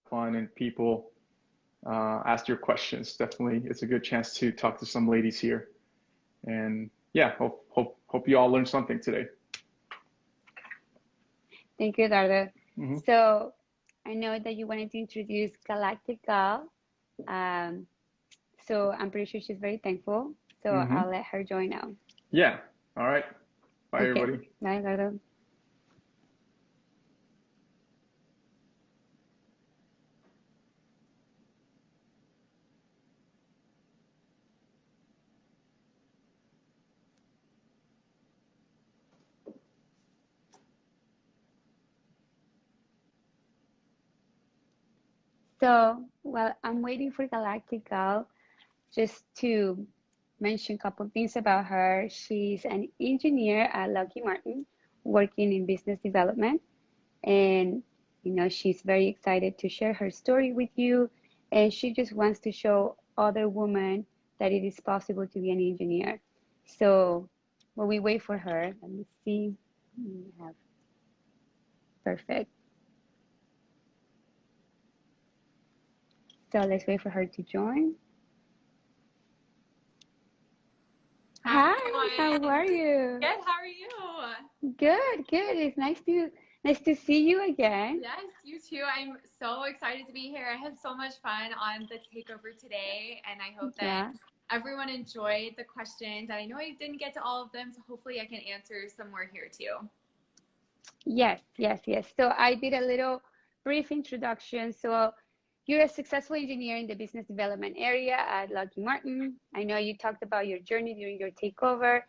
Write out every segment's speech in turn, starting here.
fun and people ask your questions. Definitely, it's a good chance to talk to some ladies here. And yeah, hope you all learned something today. Thank you, Eduardo. Mm-hmm. So I know that you wanted to introduce Galactic Gal. So I'm pretty sure she's very thankful. So Mm-hmm. I'll let her join now. Yeah. All right. Bye, Okay. everybody. Bye, Eduardo. So while I'm waiting for Galactic Gal, just to mention a couple things about her. She's an engineer at Lockheed Martin, working in business development. And, she's very excited to share her story with you. And she just wants to show other women that it is possible to be an engineer. So while we wait for her, let me see. We have perfect. So let's wait for her to join. Hi, how are you? Good, how are you? Good, good. It's nice to see you again. Yes, you too. I'm so excited to be here. I had so much fun on the takeover today, and I hope that everyone enjoyed the questions. And I know I didn't get to all of them, so hopefully I can answer some more here too. Yes. So I did a little brief introduction. So you're a successful engineer in the business development area at Lockheed Martin. I know you talked about your journey during your takeover.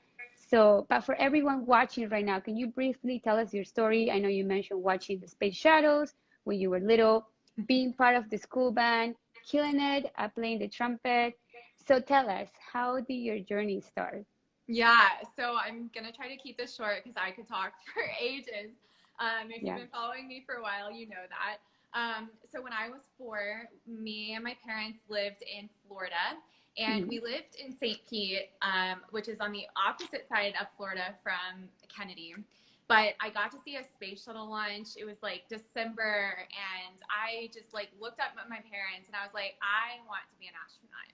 So, but for everyone watching right now, can you briefly tell us your story? I know you mentioned watching the Space Shadows when you were little, being part of the school band, killing it, playing the trumpet. So tell us, how did your journey start? Yeah, so I'm going to try to keep this short because I could talk for ages. If you've been following me for a while, you know that. So when I was 4, me and my parents lived in Florida, and we lived in St. Pete, which is on the opposite side of Florida from Kennedy. But I got to see a space shuttle launch. It was like December, and I just like looked up at my parents, and I was like, I want to be an astronaut.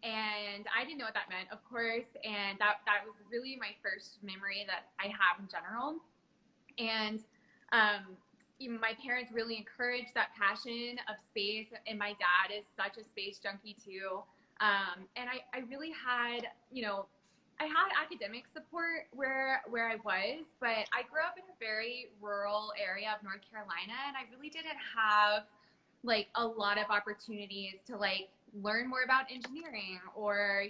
And I didn't know what that meant, of course, and that was really my first memory that I have in general. And my parents really encouraged that passion of space, and my dad is such a space junkie too. And I really had, I had academic support where I was, but I grew up in a very rural area of North Carolina, and I really didn't have like a lot of opportunities to like learn more about engineering, or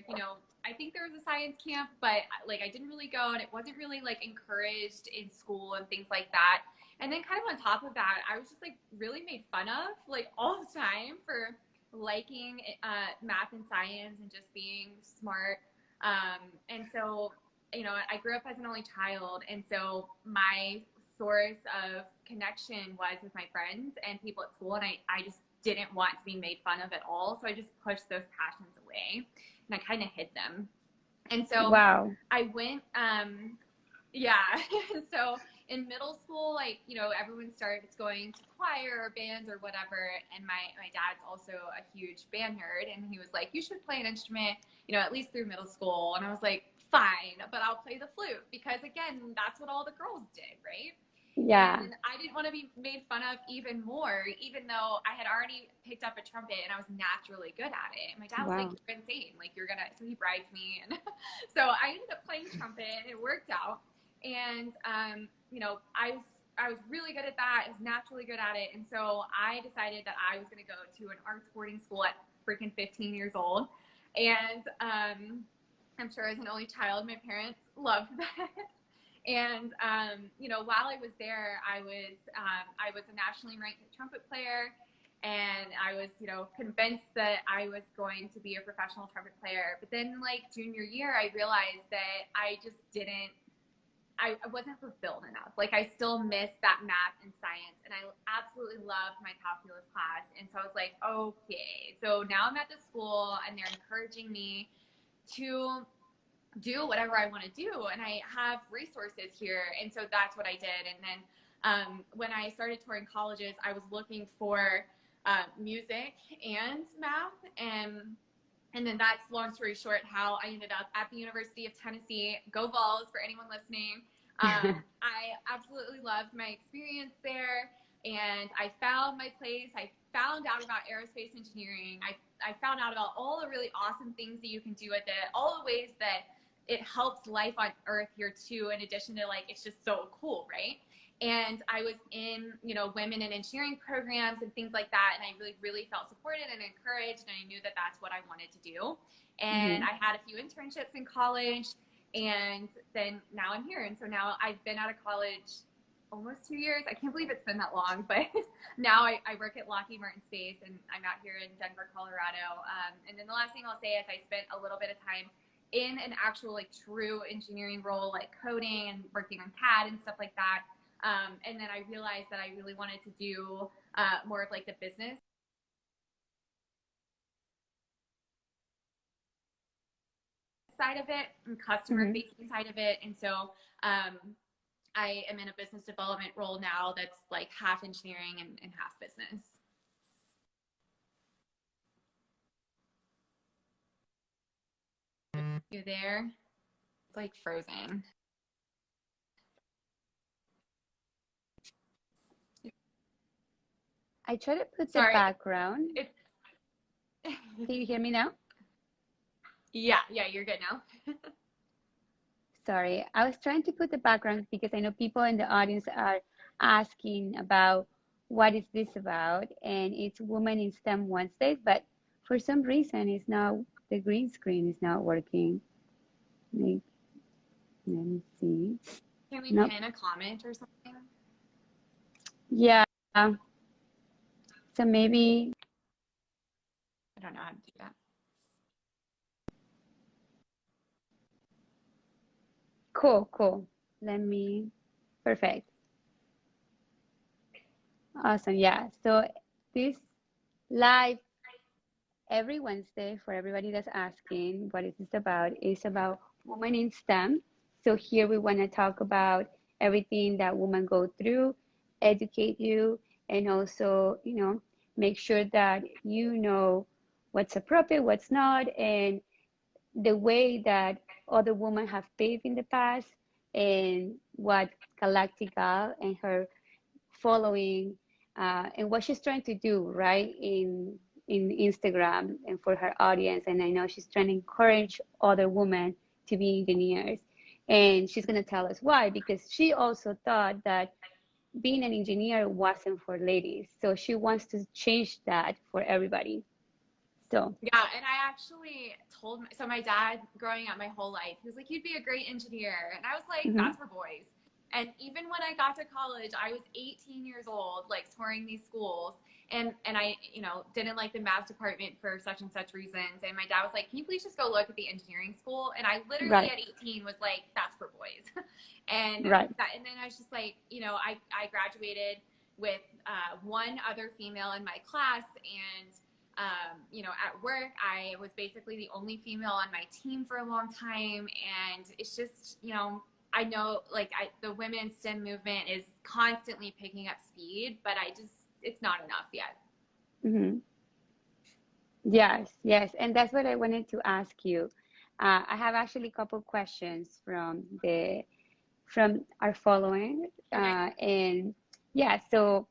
I think there was a science camp, but like I didn't really go, and it wasn't really like encouraged in school and things like that. And then kind of on top of that, I was just like really made fun of like all the time for liking math and science and just being smart. And so I grew up as an only child, and so my source of connection was with my friends and people at school, and I just didn't want to be made fun of at all, so I just pushed those passions away, and I kind of hid them. And so I went so in middle school, like everyone starts going to choir or bands or whatever, and my dad's also a huge band nerd, and he was like, you should play an instrument at least through middle school. And I was like, fine, but I'll play the flute, because again, that's what all the girls did, right? Yeah. And I didn't want to be made fun of even more, even though I had already picked up a trumpet and I was naturally good at it. And my dad was like, you're insane. Like, you're going to, so he bribed me. And so I ended up playing trumpet, and it worked out. And, I was really good at that. I was naturally good at it. And so I decided that I was going to go to an arts boarding school at freaking 15 years old. And, I'm sure as an only child, my parents loved that. And, while I was there, I was a nationally ranked trumpet player, and I was, convinced that I was going to be a professional trumpet player. But then like junior year, I realized that I just I wasn't fulfilled enough. Like I still missed that math and science, and I absolutely loved my calculus class. And so I was like, okay, so now I'm at the school and they're encouraging me to do whatever I want to do, and I have resources here. And so that's what I did. And then when I started touring colleges, I was looking for music and math. And then that's, long story short, how I ended up at the University of Tennessee. Go Vols, for anyone listening. I absolutely loved my experience there, and I found my place. I found out about aerospace engineering. I found out about all the really awesome things that you can do with it, all the ways that it helps life on Earth here too, in addition to, like, it's just so cool, right? And I was in, you know, women in engineering programs and things like that. And I really, really felt supported and encouraged. And I knew that that's what I wanted to do. And I had a few internships in college. And then now I'm here. And so now I've been out of college almost 2 years. I can't believe it's been that long. But now I work at Lockheed Martin Space. And I'm out here in Denver, Colorado. And then the last thing I'll say is I spent a little bit of time in an actual, like, true engineering role, like coding and working on CAD and stuff like that. And then I realized that I really wanted to do more of, like, the business side of it and customer facing side of it. And so I am in a business development role now that's like half engineering and half business. You there? It's like frozen. I try to put the background. Can you hear me now? Yeah, you're good now. Sorry, I was trying to put the background because I know people in the audience are asking about what is this about, and it's Women in STEM Wednesdays, but for some reason it's not, the green screen is not working. Let me see. Can we pin a comment or something? Yeah. So maybe. I don't know how to do that. Cool. Perfect. Awesome. Yeah. So this live every Wednesday, for everybody that's asking what is this about, is about women in STEM. So here we want to talk about everything that women go through, educate you, and also, you know, make sure that you know what's appropriate, what's not, and the way that other women have paved in the past, and what Galactica and her following and what she's trying to do, right, in Instagram and for her audience. And I know she's trying to encourage other women to be engineers. And she's going to tell us why, because she also thought that being an engineer wasn't for ladies. So she wants to change that for everybody. So yeah, and I actually told my dad growing up my whole life, he was like, you'd be a great engineer. And I was like, that's for boys. And even when I got to college, I was 18 years old, like touring these schools. And I, you know, didn't like the math department for such and such reasons. And my dad was like, can you please just go look at the engineering school? And I literally at 18 was like, that's for boys. And and then I was just like, you know, I graduated with one other female in my class. And you know, at work, I was basically the only female on my team for a long time. And it's just, you know, I know, like, the women in STEM movement is constantly picking up speed, but it's not enough yet. Yes. And that's what I wanted to ask you. I have actually a couple questions from our following. And yeah, so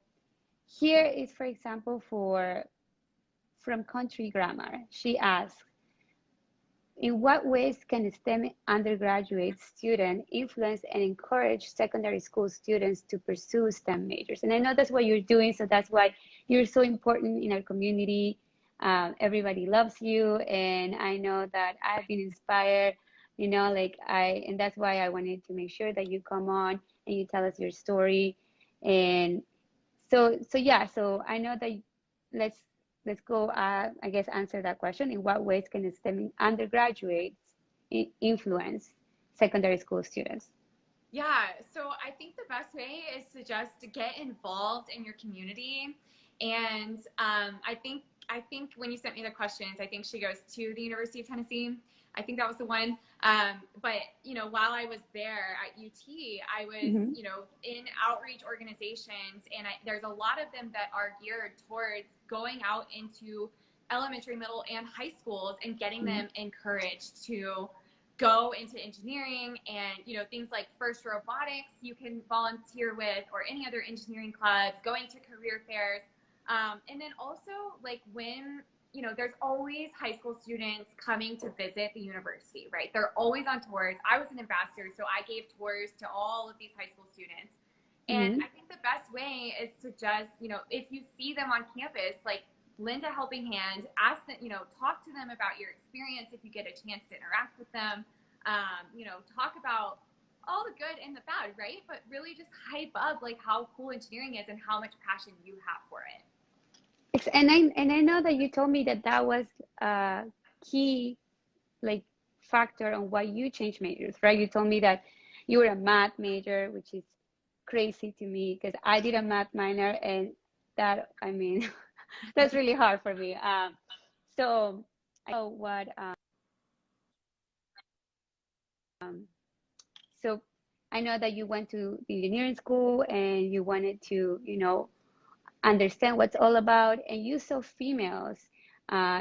here is, for example, from Country Grammar. She asks, in what ways can a STEM undergraduate student influence and encourage secondary school students to pursue STEM majors? And I know that's what you're doing, so that's why you're so important in our community. Everybody loves you, and I know that I've been inspired, you know, like and that's why I wanted to make sure that you come on and you tell us your story. And so I know that let's go, I guess, answer that question. In what ways can STEM undergraduates influence secondary school students? Yeah, so I think the best way is to just get involved in your community. And I think when you sent me the questions, I think she goes to the University of Tennessee. I think that was the one. But, you know, while I was there at UT, I was, you know, in outreach organizations, and there's a lot of them that are geared towards going out into elementary, middle, and high schools and getting them encouraged to go into engineering, and, you know, things like FIRST Robotics you can volunteer with, or any other engineering clubs, going to career fairs. And then also, like, when, you know, there's always high school students coming to visit the university, right? They're always on tours. I was an ambassador, so I gave tours to all of these high school students. And I think the best way is to just, you know, if you see them on campus, like, lend a helping hand, ask them, you know, talk to them about your experience if you get a chance to interact with them, you know, talk about all the good and the bad, right? But really just hype up, like, how cool engineering is and how much passion you have for it. And I know that you told me that that was a key, like, factor on why you changed majors, right? You told me that you were a math major, which is crazy to me because I did a math minor, and that, I mean, that's really hard for me. So I know what. So I know that you went to engineering school and you wanted to, you know, understand what's all about, and you saw females,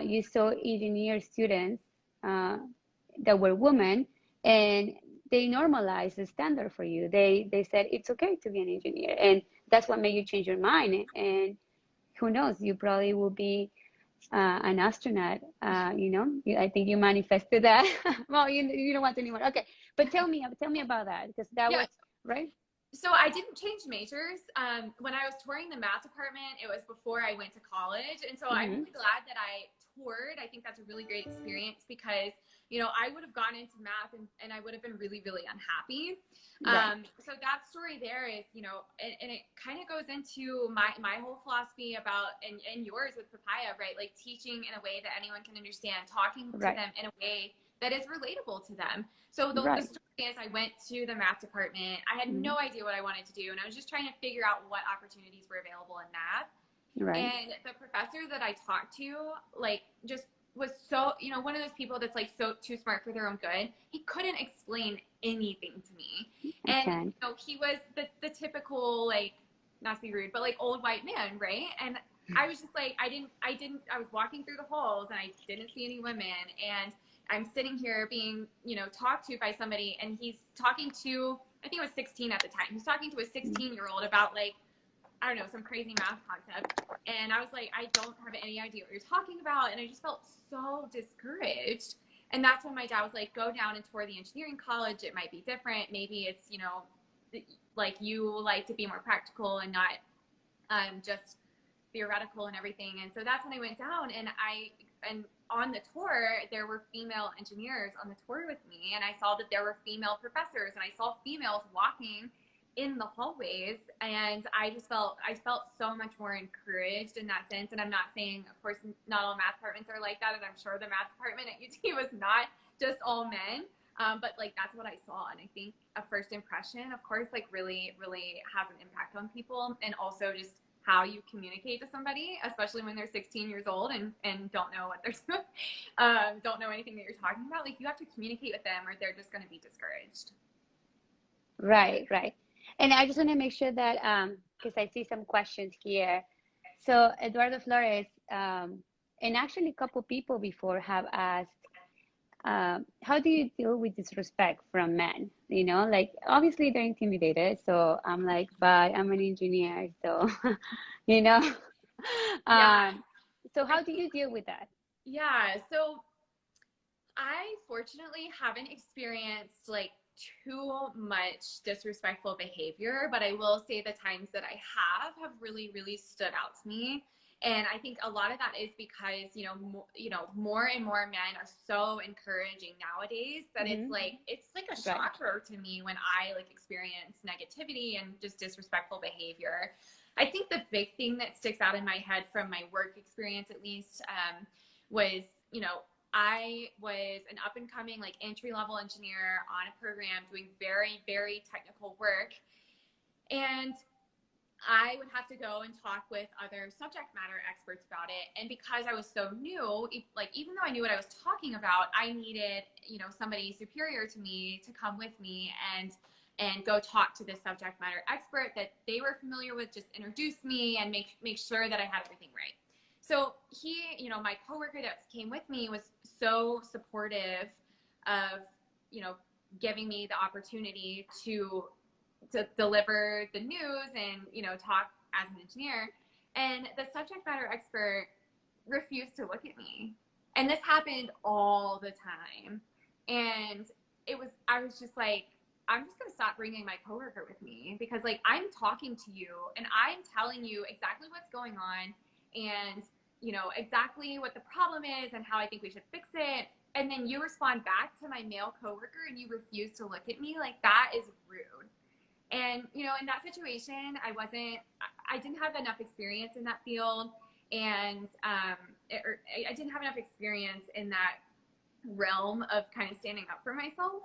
you saw engineer students that were women, and they normalized the standard for you. They said it's okay to be an engineer, and that's what made you change your mind. And who knows, you probably will be an astronaut. You know, I think you manifested that. Well, you don't want to anymore. Okay, but tell me about that, because that was right. So I didn't change majors. When I was touring the math department, it was before I went to college. And so I'm really glad that I toured. I think that's a really great experience because, you know, I would have gone into math and I would have been really, really unhappy. So that story there is, you know, and it kind of goes into my whole philosophy about, and yours with Papaya, right? Like, teaching in a way that anyone can understand, talking to them in a way that is relatable to them. So the story is, I went to the math department. I had no idea what I wanted to do, and I was just trying to figure out what opportunities were available in math. And the professor that I talked to, like, just was so, you know, one of those people that's, like, so too smart for their own good. He couldn't explain anything to me. And, you know, he was the typical, like, not to be rude, but, like, old white man, right? And I was just like, I was walking through the halls and I didn't see any women, and I'm sitting here being, you know, talked to by somebody, and he's talking to, I think I was 16 at the time. He's talking to a 16-year-old about, like, I don't know, some crazy math concept. And I was like, I don't have any idea what you're talking about. And I just felt so discouraged. And that's when my dad was like, go down and tour the engineering college. It might be different. Maybe it's, you know, like, you like to be more practical and not just theoretical and everything. And so that's when I went down, and on the tour, there were female engineers on the tour with me, and I saw that there were female professors, and I saw females walking in the hallways, and I felt so much more encouraged in that sense. And I'm not saying, of course, not all math departments are like that, and I'm sure the math department at UT was not just all men, but, like, that's what I saw. And I think a first impression, of course, like, really, really has an impact on people, and also just how you communicate to somebody, especially when they're 16 years old and don't know what they're doing, don't know anything that you're talking about. Like, you have to communicate with them or they're just going to be discouraged. Right. And I just want to make sure that, because I see some questions here. So Eduardo Flores, and actually a couple people before have asked, how do you deal with disrespect from men? You know, like, obviously they're intimidated. So I'm like, bye, I'm an engineer. So, you know, so how do you deal with that? Yeah. So I fortunately haven't experienced, like, too much disrespectful behavior, but I will say the times that I have really, really stood out to me. And I think a lot of that is because, you know, more and more men are so encouraging nowadays that it's like a shocker to me when I, like, experience negativity and just disrespectful behavior. I think the big thing that sticks out in my head from my work experience, at least, was, you know, I was an up and coming, like, entry-level engineer on a program doing very, very technical work. And I would have to go and talk with other subject matter experts about it. And because I was so new, like even though I knew what I was talking about, I needed, you know, somebody superior to me to come with me and go talk to this subject matter expert that they were familiar with, just introduce me and make sure that I had everything right. So he, you know, my coworker that came with me was so supportive of, you know, giving me the opportunity to deliver the news and, you know, talk as an engineer. And the subject matter expert refused to look at me. And this happened all the time. And I was just like, I'm just going to stop bringing my coworker with me, because like I'm talking to you and I'm telling you exactly what's going on and, you know, exactly what the problem is and how I think we should fix it. And then you respond back to my male coworker and you refuse to look at me. Like, that is rude. And, you know, in that situation, I didn't have enough experience in that field. And I didn't have enough experience in that realm of kind of standing up for myself.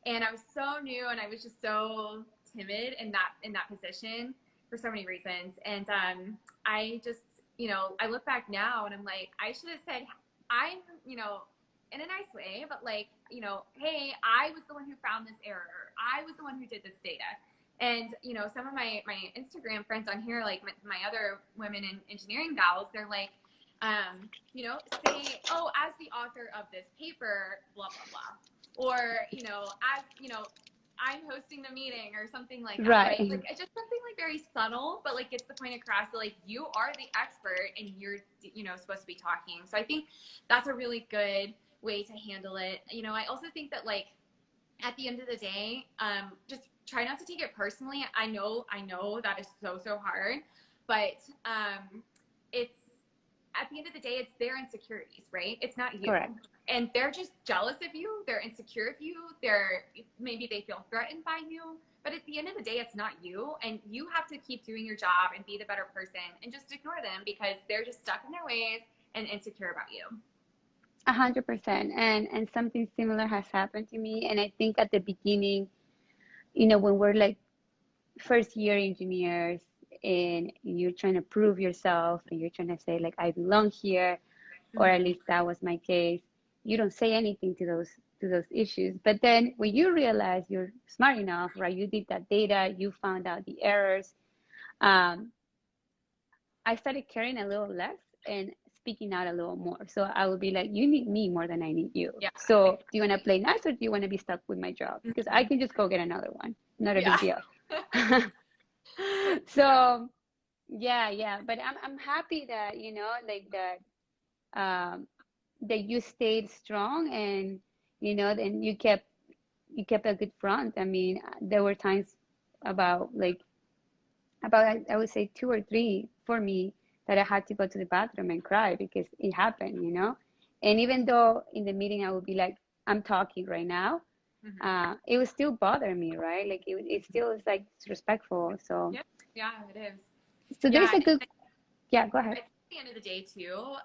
And I was so new and I was just so timid in that position for so many reasons. And I just, you know, I look back now and I'm like, I should have said, I'm, you know, in a nice way, but like, you know, hey, I was the one who found this error. I was the one who did this data. And, you know, some of my Instagram friends on here, like my other women in engineering gals, they're like, you know, say, oh, as the author of this paper, blah, blah, blah. Or, you know, as, you know, I'm hosting the meeting or something like that. Right. Like, it's just something like very subtle, but like gets the point across that like you are the expert and you're, you know, supposed to be talking. So I think that's a really good way to handle it. You know, I also think that like at the end of the day, just try not to take it personally. I know that is so hard, but it's at the end of the day, it's their insecurities, right? It's not you. Correct. And they're just jealous of you. They're insecure of you. Maybe they feel threatened by you. But at the end of the day, it's not you. And you have to keep doing your job and be the better person and just ignore them because they're just stuck in their ways and insecure about you. 100%. And something similar has happened to me. And I think at the beginning, you know, when we're like first year engineers and you're trying to prove yourself and you're trying to say like, I belong here, or at least that was my case, you don't say anything to those issues. But then when you realize you're smart enough, right, you did that data, you found out the errors, I started caring a little less and speaking out a little more. So I would be like, you need me more than I need you. Yeah, so exactly. Do you want to play nice or do you want to be stuck with my job? Because I can just go get another one. Not a big deal. So yeah. But I'm happy that, you know, like that you stayed strong and, you know, and you kept a good front. I mean, there were times about I would say 2 or 3 for me that I had to go to the bathroom and cry because it happened, you know. And even though in the meeting I would be like, I'm talking right now, it would still bother me, right? Like it still is like disrespectful. So yeah, it is. So there's a good, yeah, go ahead. At the end of the day too,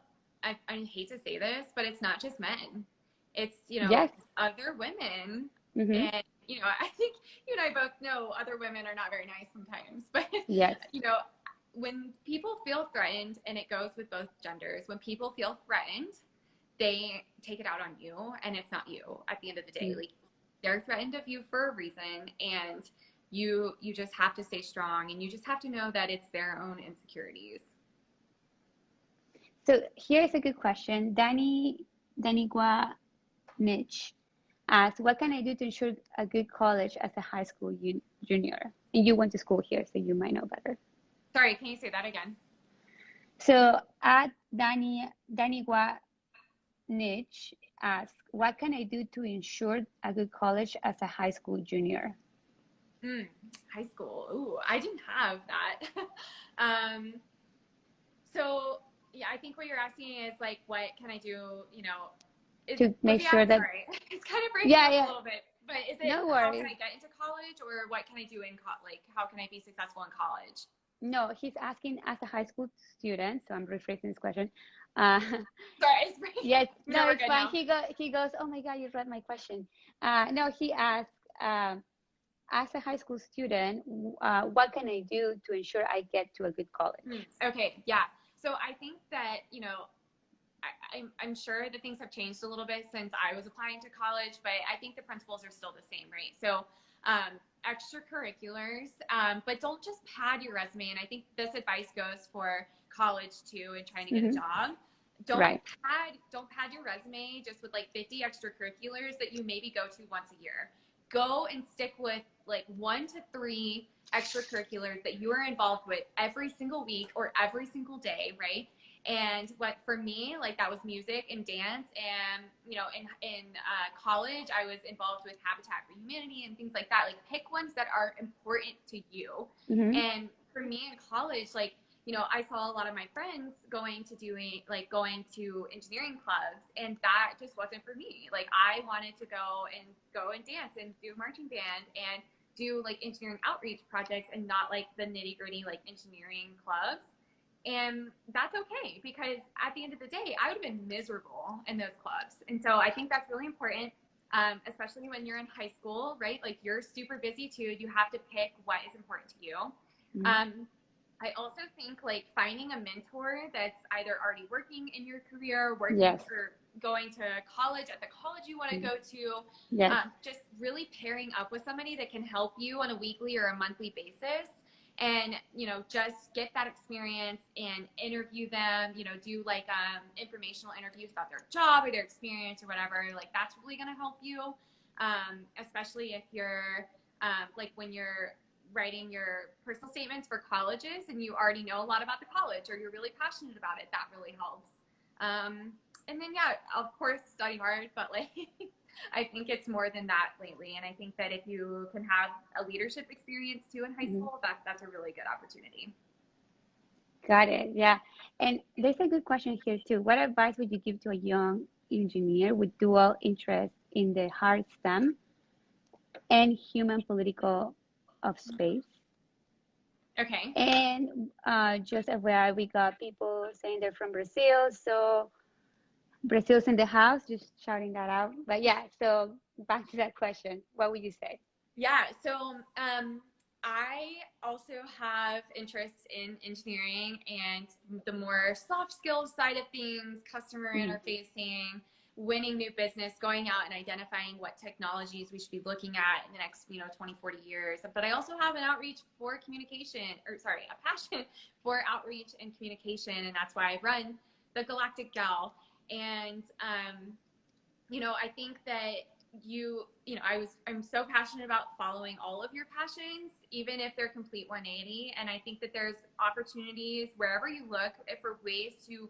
I hate to say this, but it's not just men. It's, you know, other women. And, you know, I think you and I both know other women are not very nice sometimes. But, you know, when people feel threatened, and it goes with both genders, when people feel threatened, they take it out on you, and it's not you at the end of the day. Like, they're threatened of you for a reason, and you just have to stay strong, and you just have to know that it's their own insecurities. So here's a good question. Danigua Mitch asks, what can I do to ensure a good college as a high school junior? And you went to school here, so you might know better. Sorry, can you say that again? So at Danigua Mitch asks, what can I do to ensure a good college as a high school junior? High school. Ooh, I didn't have that. So yeah, I think what you're asking is like, what can I do, you know, to make sure that, sorry, it's kind of breaking up a little bit, but is it, no how worries. can I get into college, or what can I do in like, how can I be successful in college? No, he's asking as a high school student, so I'm rephrasing this question. Sorry, it's yes, no, it's fine. He goes, oh my God, you read my question. No, he asked, as a high school student, what can I do to ensure I get to a good college? Okay, yeah. So I think that, you know, I'm sure that things have changed a little bit since I was applying to college, but I think the principles are still the same, right? So extracurriculars, but don't just pad your resume. And I think this advice goes for college too and trying to get a job. Don't pad your resume just with like 50 extracurriculars that you maybe go to once a year. Go and stick with like 1 to 3 extracurriculars that you are involved with every single week or every single day, right? And what for me, like that was music and dance. And, you know, in college, I was involved with Habitat for Humanity and things like that. Like pick ones that are important to you. And for me in college, like, you know, I saw a lot of my friends going to engineering clubs, and that just wasn't for me. Like I wanted to go and dance and do marching band and do like engineering outreach projects and not like the nitty gritty like engineering clubs. And that's okay, because at the end of the day, I would have been miserable in those clubs. And so I think that's really important, especially when you're in high school, right? Like you're super busy too. You have to pick what is important to you. I also think like finding a mentor that's either already working in your career, or going to college at the college you want to go to. Just really pairing up with somebody that can help you on a weekly or a monthly basis. And, you know, just get that experience and interview them, you know, do like informational interviews about their job or their experience or whatever. Like that's really going to help you, especially if you're like when you're writing your personal statements for colleges and you already know a lot about the college or you're really passionate about it. That really helps. And then, yeah, of course, study hard, but like I think it's more than that lately. And I think that if you can have a leadership experience too in high school, that's a really good opportunity. Got it. Yeah. And there's a good question here too. What advice would you give to a young engineer with dual interest in the hard STEM and human political of space? Okay. And just FYI, we got people saying they're from Brazil. So Brazil's in the house, just shouting that out. But yeah, so back to that question. What would you say? Yeah, so I also have interests in engineering and the more soft skills side of things, customer interfacing, winning new business, going out and identifying what technologies we should be looking at in the next, 20, 40 years. But I also have an outreach for communication, a passion for outreach and communication. And that's why I run the Galactic Gal. And, I think that I'm so passionate about following all of your passions, even if they're complete 180. And I think that there's opportunities wherever you look for ways to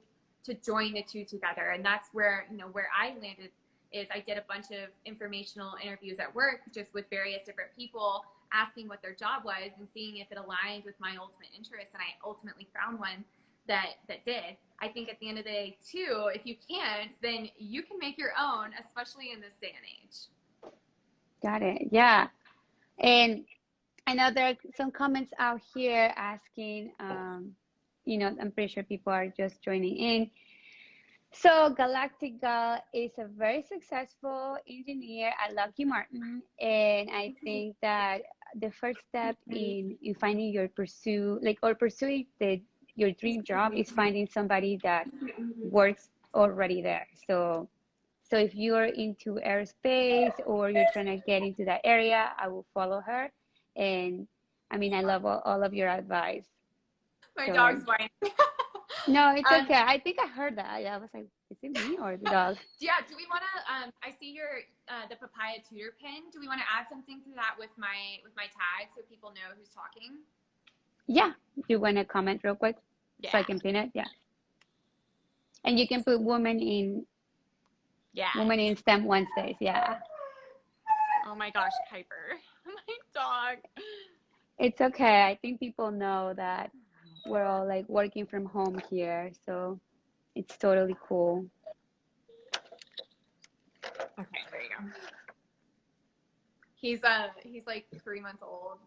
join the two together. And that's where, where I landed is I did a bunch of informational interviews at work, just with various different people, asking what their job was and seeing if it aligned with my ultimate interests. And I ultimately found one that did. I think at the end of the day too, if you can't, then you can make your own, especially in this day and age. Got it. Yeah. And I know there are some comments out here asking, I'm pretty sure people are just joining in. So Galactic Gal is a very successful engineer at Lockheed Martin. And I think that the first step in finding pursuing your dream job is finding somebody that works already there. So if you're into aerospace or you're trying to get into that area, I will follow her. And I love all of your advice. My dog's whining. No, it's okay. I think I heard that. I was like, is it me or the dog? Yeah. Do we want to? I see your the Papaya tutor pin. Do we want to add something to that with my tag so people know who's talking? Yeah. Do you want to comment real quick? Yeah. So I can pin it. Yeah. And you can put women in STEM Wednesdays. Yeah. Oh my gosh, Kuiper, my dog. It's okay. I think people know that we're all like working from home here, so it's totally cool. Okay, there you go. He's like 3 months old.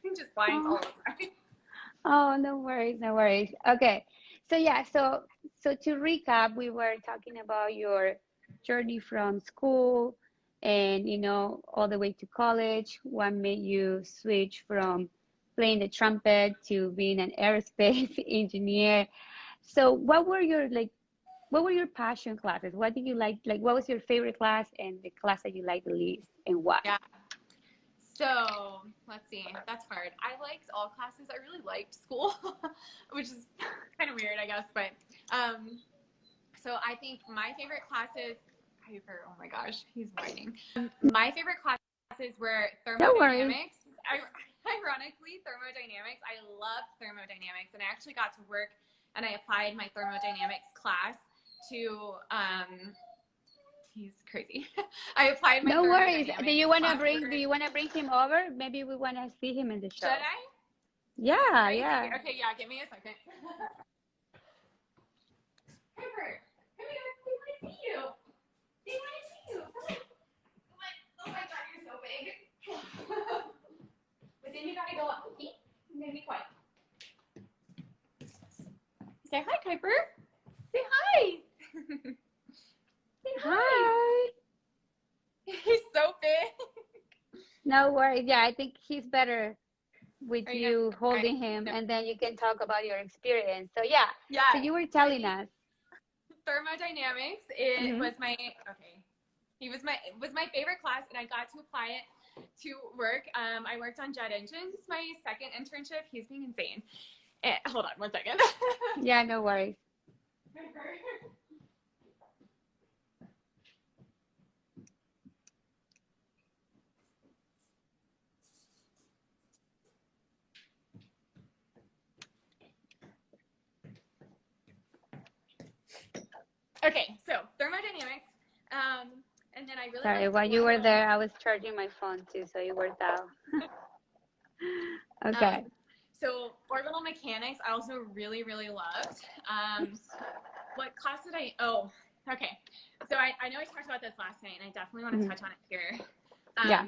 He just whines all the time. Oh, no worries, no worries. Okay, so yeah, so to recap, we were talking about your journey from school and, you know, all the way to college? What made you switch from playing the trumpet to being an aerospace engineer? So what were your passion classes? What did you like? Like, what was your favorite class and the class that you liked the least, and why? Yeah. So let's see. That's hard. I liked all classes. I really liked school, which is kind of weird, I guess. But so I think my favorite classes. Oh my gosh, he's whining. My favorite classes were thermodynamics. Ironically, thermodynamics. I loved thermodynamics, and I actually got to work, and I applied my thermodynamics class to. He's crazy. I applied my. No worries. Do you want to bring him over? Maybe we want to see him in the show. Should I? Yeah, yeah. Okay, yeah. Give me a second. Piper, come here. We want to see you. They want to see you. Come on. Oh my God, you're so big. But then you gotta go up. Okay? I'm gonna be quiet. Say hi, Piper. Say hi. Say Hi. He's so big. No worries. Yeah, I think he's better with you holding him, no. and then you can talk about your experience. So yeah. So you were telling us. Thermodynamics. Was my He was my favorite class, and I got to apply it to work. I worked on jet engines. My second internship. He's being insane. Hold on 1 second. Yeah, no worries. Okay, so thermodynamics, and then I really. Sorry, while you were there, I was charging my phone too, so you worked out. Okay. So orbital mechanics, I also really, really loved. What class did I? Oh, okay. So I know I talked about this last night, and I definitely want to touch on it here. Yeah.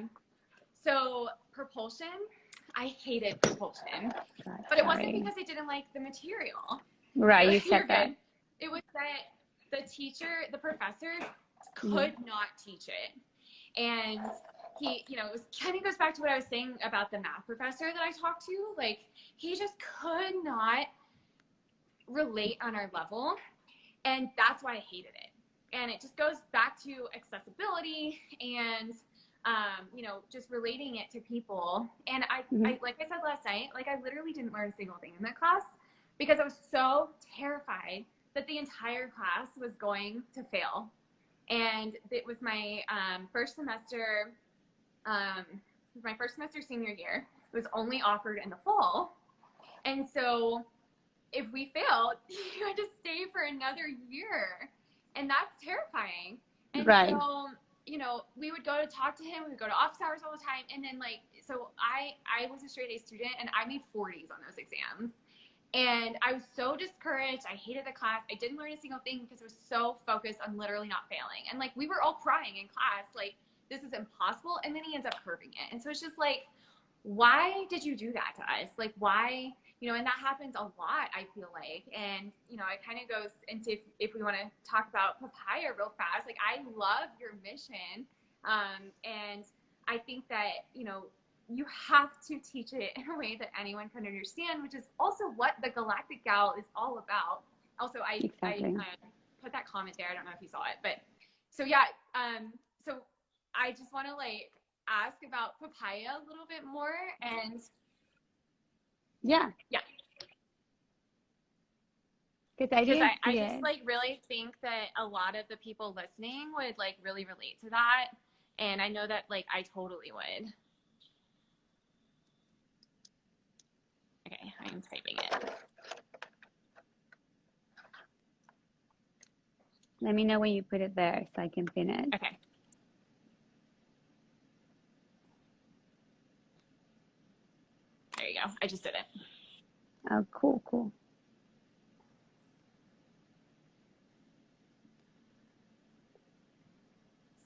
So propulsion, I hated propulsion, but it wasn't because I didn't like the material. Right, you said that. It was that the professor could not teach it. And he, you know, it kind of goes back to what I was saying about the math professor that I talked to. Like, he just could not relate on our level. And that's why I hated it. And it just goes back to accessibility and, you know, just relating it to people. And I, like I said last night, like, I literally didn't learn a single thing in that class because I was so terrified that the entire class was going to fail. And it was my first semester senior year. It was only offered in the fall. And so if we failed, you had to stay for another year. And that's terrifying. And so, you know, we would go to talk to him. We would go to office hours all the time. And then, like, so I was a straight A student, and I made 40s on those exams. And I was so discouraged. I hated the class. I didn't learn a single thing because I was so focused on literally not failing. And, like, we were all crying in class, like, this is impossible. And then he ends up proving it. And so it's just like, why did you do that to us? Like, why, you know, and that happens a lot, I feel like. And, you know, it kind of goes into, if we want to talk about Papaya real fast, like, I love your mission. And I think that, you know, you have to teach it in a way that anyone can understand, which is also what the Galactic Gal is all about. Also, I put that comment there. I don't know if you saw it, but so yeah. So I just want to, like, ask about Papaya a little bit more, and yeah, because I just like really think that a lot of the people listening would, like, really relate to that, and I know that, like, I totally would. Okay, I am typing it. Let me know when you put it there so I can pin it. Okay. There you go. I just did it. Oh, cool.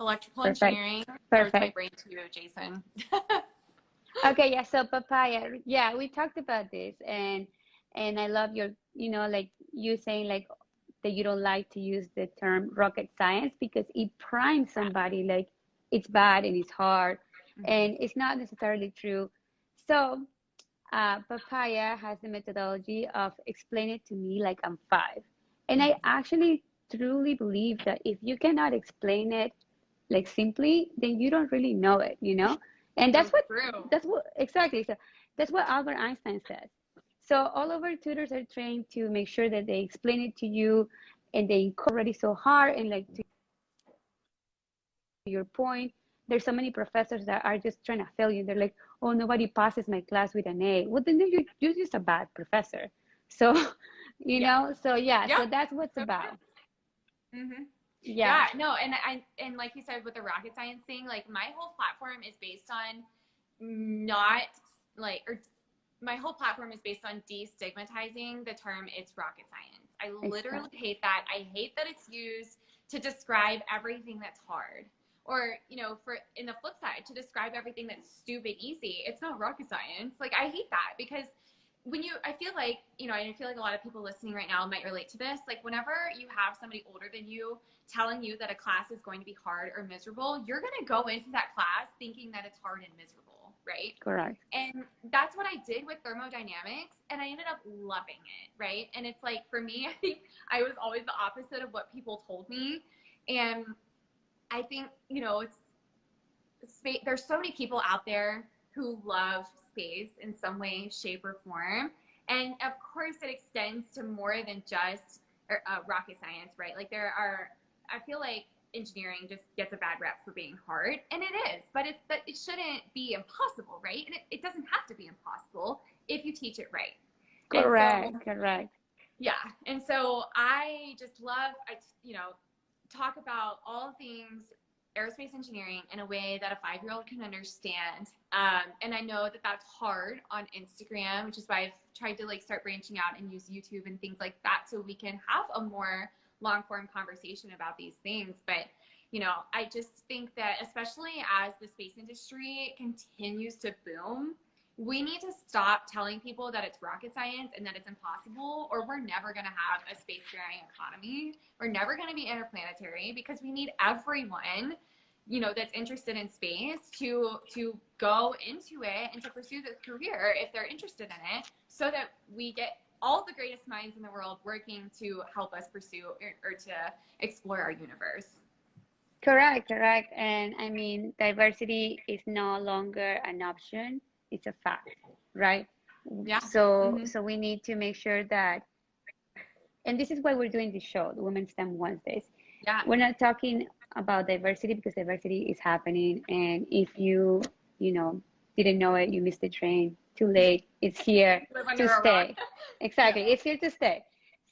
Electrical engineering. Perfect. My brain to you, Jason. Okay, yeah, so Papaya, yeah, we talked about this, and I love your, you know, like, you saying, like, that you don't like to use the term rocket science because it primes somebody, like, it's bad and it's hard, Mhm. and it's not necessarily true. So Papaya has the methodology of explain it to me like I'm five. And I actually truly believe that if you cannot explain it like simply, then you don't really know it, you know? And So true. that's what exactly. So that's what Albert Einstein says. So all of our tutors are trained to make sure that they explain it to you and they incorporate it so hard, and like to your point, there's so many professors that are just trying to fail you. They're like, oh, nobody passes my class with an A. Well, then you're just a bad professor. So, you Yeah. know, so yeah, Yeah. so that's what's So about. true. Yeah, Yeah, no, and like you said with the rocket science thing, like my whole platform is based on not like, or my whole platform is based on destigmatizing the term it's rocket science. I literally exactly. hate that. I hate that it's used to describe everything that's hard. Or, you know, for in the flip side, to describe everything that's stupid easy. It's not rocket science. Like I hate that because when you, I feel like, you know, I feel like a lot of people listening right now might relate to this. Like whenever you have somebody older than you telling you that a class is going to be hard or miserable, you're going to go into that class thinking that it's hard and miserable, right? Correct. And that's what I did with thermodynamics, and I ended up loving it, right? And it's like, for me, I think I was always the opposite of what people told me. And I think, you know, it's space, there's so many people out there who love space in some way, shape, or form. And of course, it extends to more than just rocket science, right? Like there are, I feel like engineering just gets a bad rep for being hard, and it is, but it shouldn't be impossible, right? And it doesn't have to be impossible if you teach it right. And so, Correct. Correct. yeah, and so I just love, you know, talk about all things aerospace engineering in a way that a 5-year-old can understand. And I know that that's hard on Instagram, which is why I've tried to like start branching out and use YouTube and things like that, so we can have a more long form conversation about these things. But you know, I just think that especially as the space industry continues to boom, we need to stop telling people that it's rocket science and that it's impossible, or we're never going to have a spacefaring economy. We're never going to be interplanetary, because we need everyone, you know, that's interested in space to go into it and to pursue this career if they're interested in it, so that we get all the greatest minds in the world working to help us pursue or to explore our universe. Correct. Correct. And I mean, diversity is no longer an option; it's a fact, right? Yeah. So we need to make sure that, and this is why we're doing this show, the Women's STEM Wednesdays. Yeah. We're not talking about diversity because diversity is happening, and if you know, didn't know it, you missed the train. Too late. It's here Live to under a rock. stay. Exactly. It's here to stay.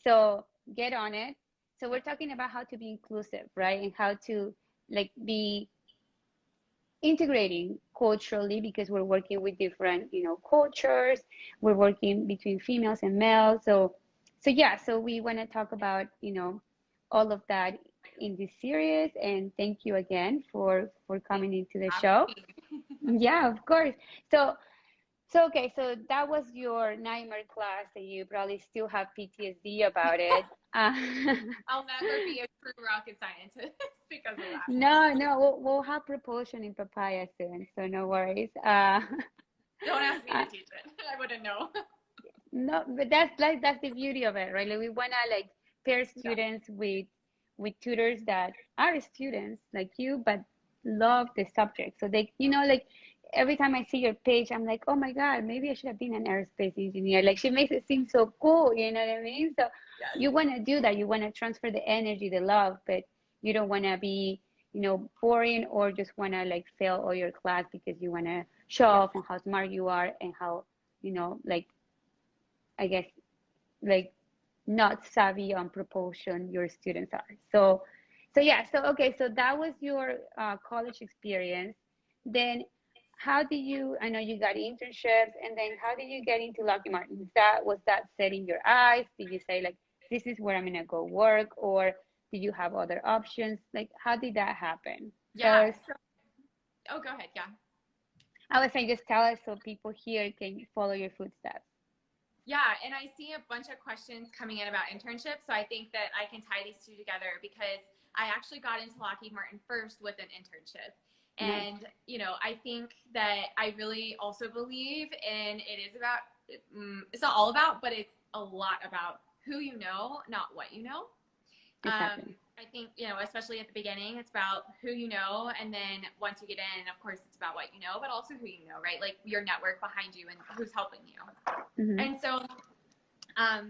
So get on it. So we're talking about how to be inclusive, right? And how to like be integrating culturally, because we're working with different, you know, cultures. We're working between females and males. So yeah, so we want to talk about, you know, all of that in this series. And thank you again for coming into the show. Yeah, of course. So okay, so that was your nightmare class, and you probably still have PTSD about it. I'll never be a true rocket scientist because of that. No, we'll have propulsion in Papaya soon, so no worries. Don't ask me to teach it. I wouldn't know. No, but that's the beauty of it, right? Like we wanna like pair Yeah. students with tutors that are students like you, but love the subject. So they, you know, like every time I see your page, I'm like, oh my God, maybe I should have been an aerospace engineer. Like she makes it seem so cool, you know what I mean? So Yes. you wanna do that. You wanna transfer the energy, the love, but you don't wanna be, you know, boring or just wanna like fail all your class because you wanna show Yeah. off on how smart you are and how, you know, like I guess like not savvy on propulsion your students are. So yeah, so okay, so that was your college experience. Then how did you, I know you got internships, and then how did you get into Lockheed Martin? Was that setting your eyes? Did you say like, this is where I'm gonna go work, or did you have other options? Like, how did that happen? Yeah. Because So, oh, go ahead. Yeah. I was saying, just tell us so people here can follow your footsteps. Yeah, and I see a bunch of questions coming in about internships, so I think that I can tie these two together because I actually got into Lockheed Martin first with an internship. And, you know, I think that I really also believe in it is about, it's not all about, but it's a lot about who you know, not what you know. Exactly. I think, you know, especially at the beginning, it's about who you know. And then once you get in, of course, it's about what you know, but also who you know, right? Like your network behind you and who's helping you. Mm-hmm. And so I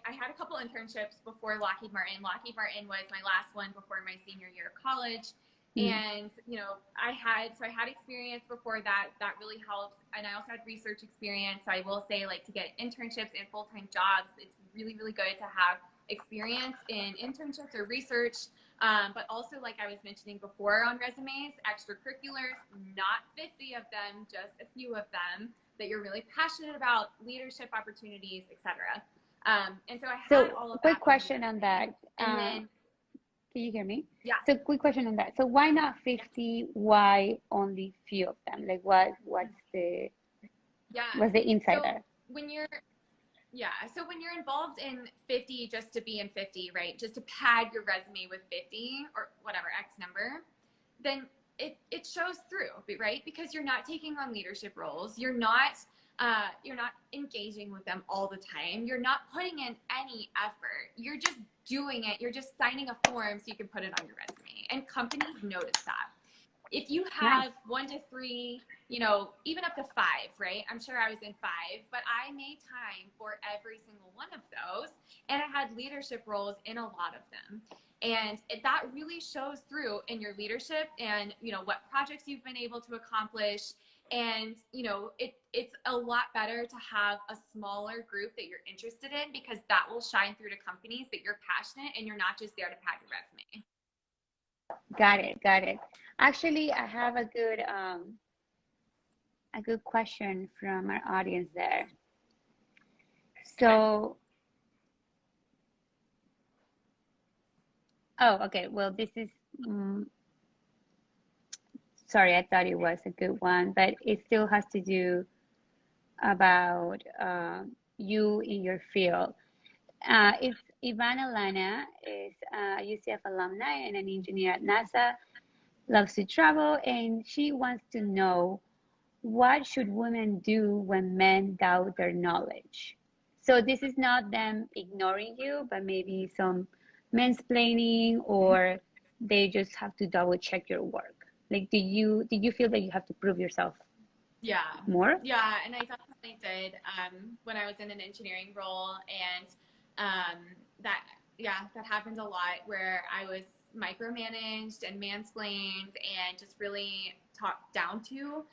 had a couple internships before Lockheed Martin. Lockheed Martin was my last one before my senior year of college. And, you know, I had experience before that really helps. And I also had research experience. So I will say, like, to get internships and full-time jobs, it's really, really good to have experience in internships or research. But also, like I was mentioning before on resumes, extracurriculars, not 50 of them, just a few of them that you're really passionate about, leadership opportunities, etc. And so I had all of that. Quick question on that. And then, can you hear me? Yeah. So quick question on that. So why not 50? Why only few of them? Like what's the insight there? When you're involved in 50 just to be in 50, right? Just to pad your resume with 50 or whatever X number, then it shows through, right? Because you're not taking on leadership roles. You're not engaging with them all the time. You're not putting in any effort. You're just doing it. You're just signing a form so you can put it on your resume. And companies notice that. If you have 1 to 3, you know, even up to 5, right? I'm sure I was in 5, but I made time for every single one of those. And I had leadership roles in a lot of them. And that really shows through in your leadership and, you know, what projects you've been able to accomplish. And, you know, it's a lot better to have a smaller group that you're interested in, because that will shine through to companies that you're passionate and you're not just there to pad your resume. Got it. Actually, I have a good question from our audience there. So, okay. Well, this is, sorry, I thought it was a good one, but it still has to do about you in your field. It's Ivana Lana, is a UCF alumni and an engineer at NASA, loves to travel, and she wants to know, what should women do when men doubt their knowledge? So this is not them ignoring you, but maybe some mansplaining, or they just have to double check your work. Like, did you feel that you have to prove yourself more? Yeah, and I definitely did when I was in an engineering role, and that happened a lot, where I was micromanaged and mansplained and just really talked down to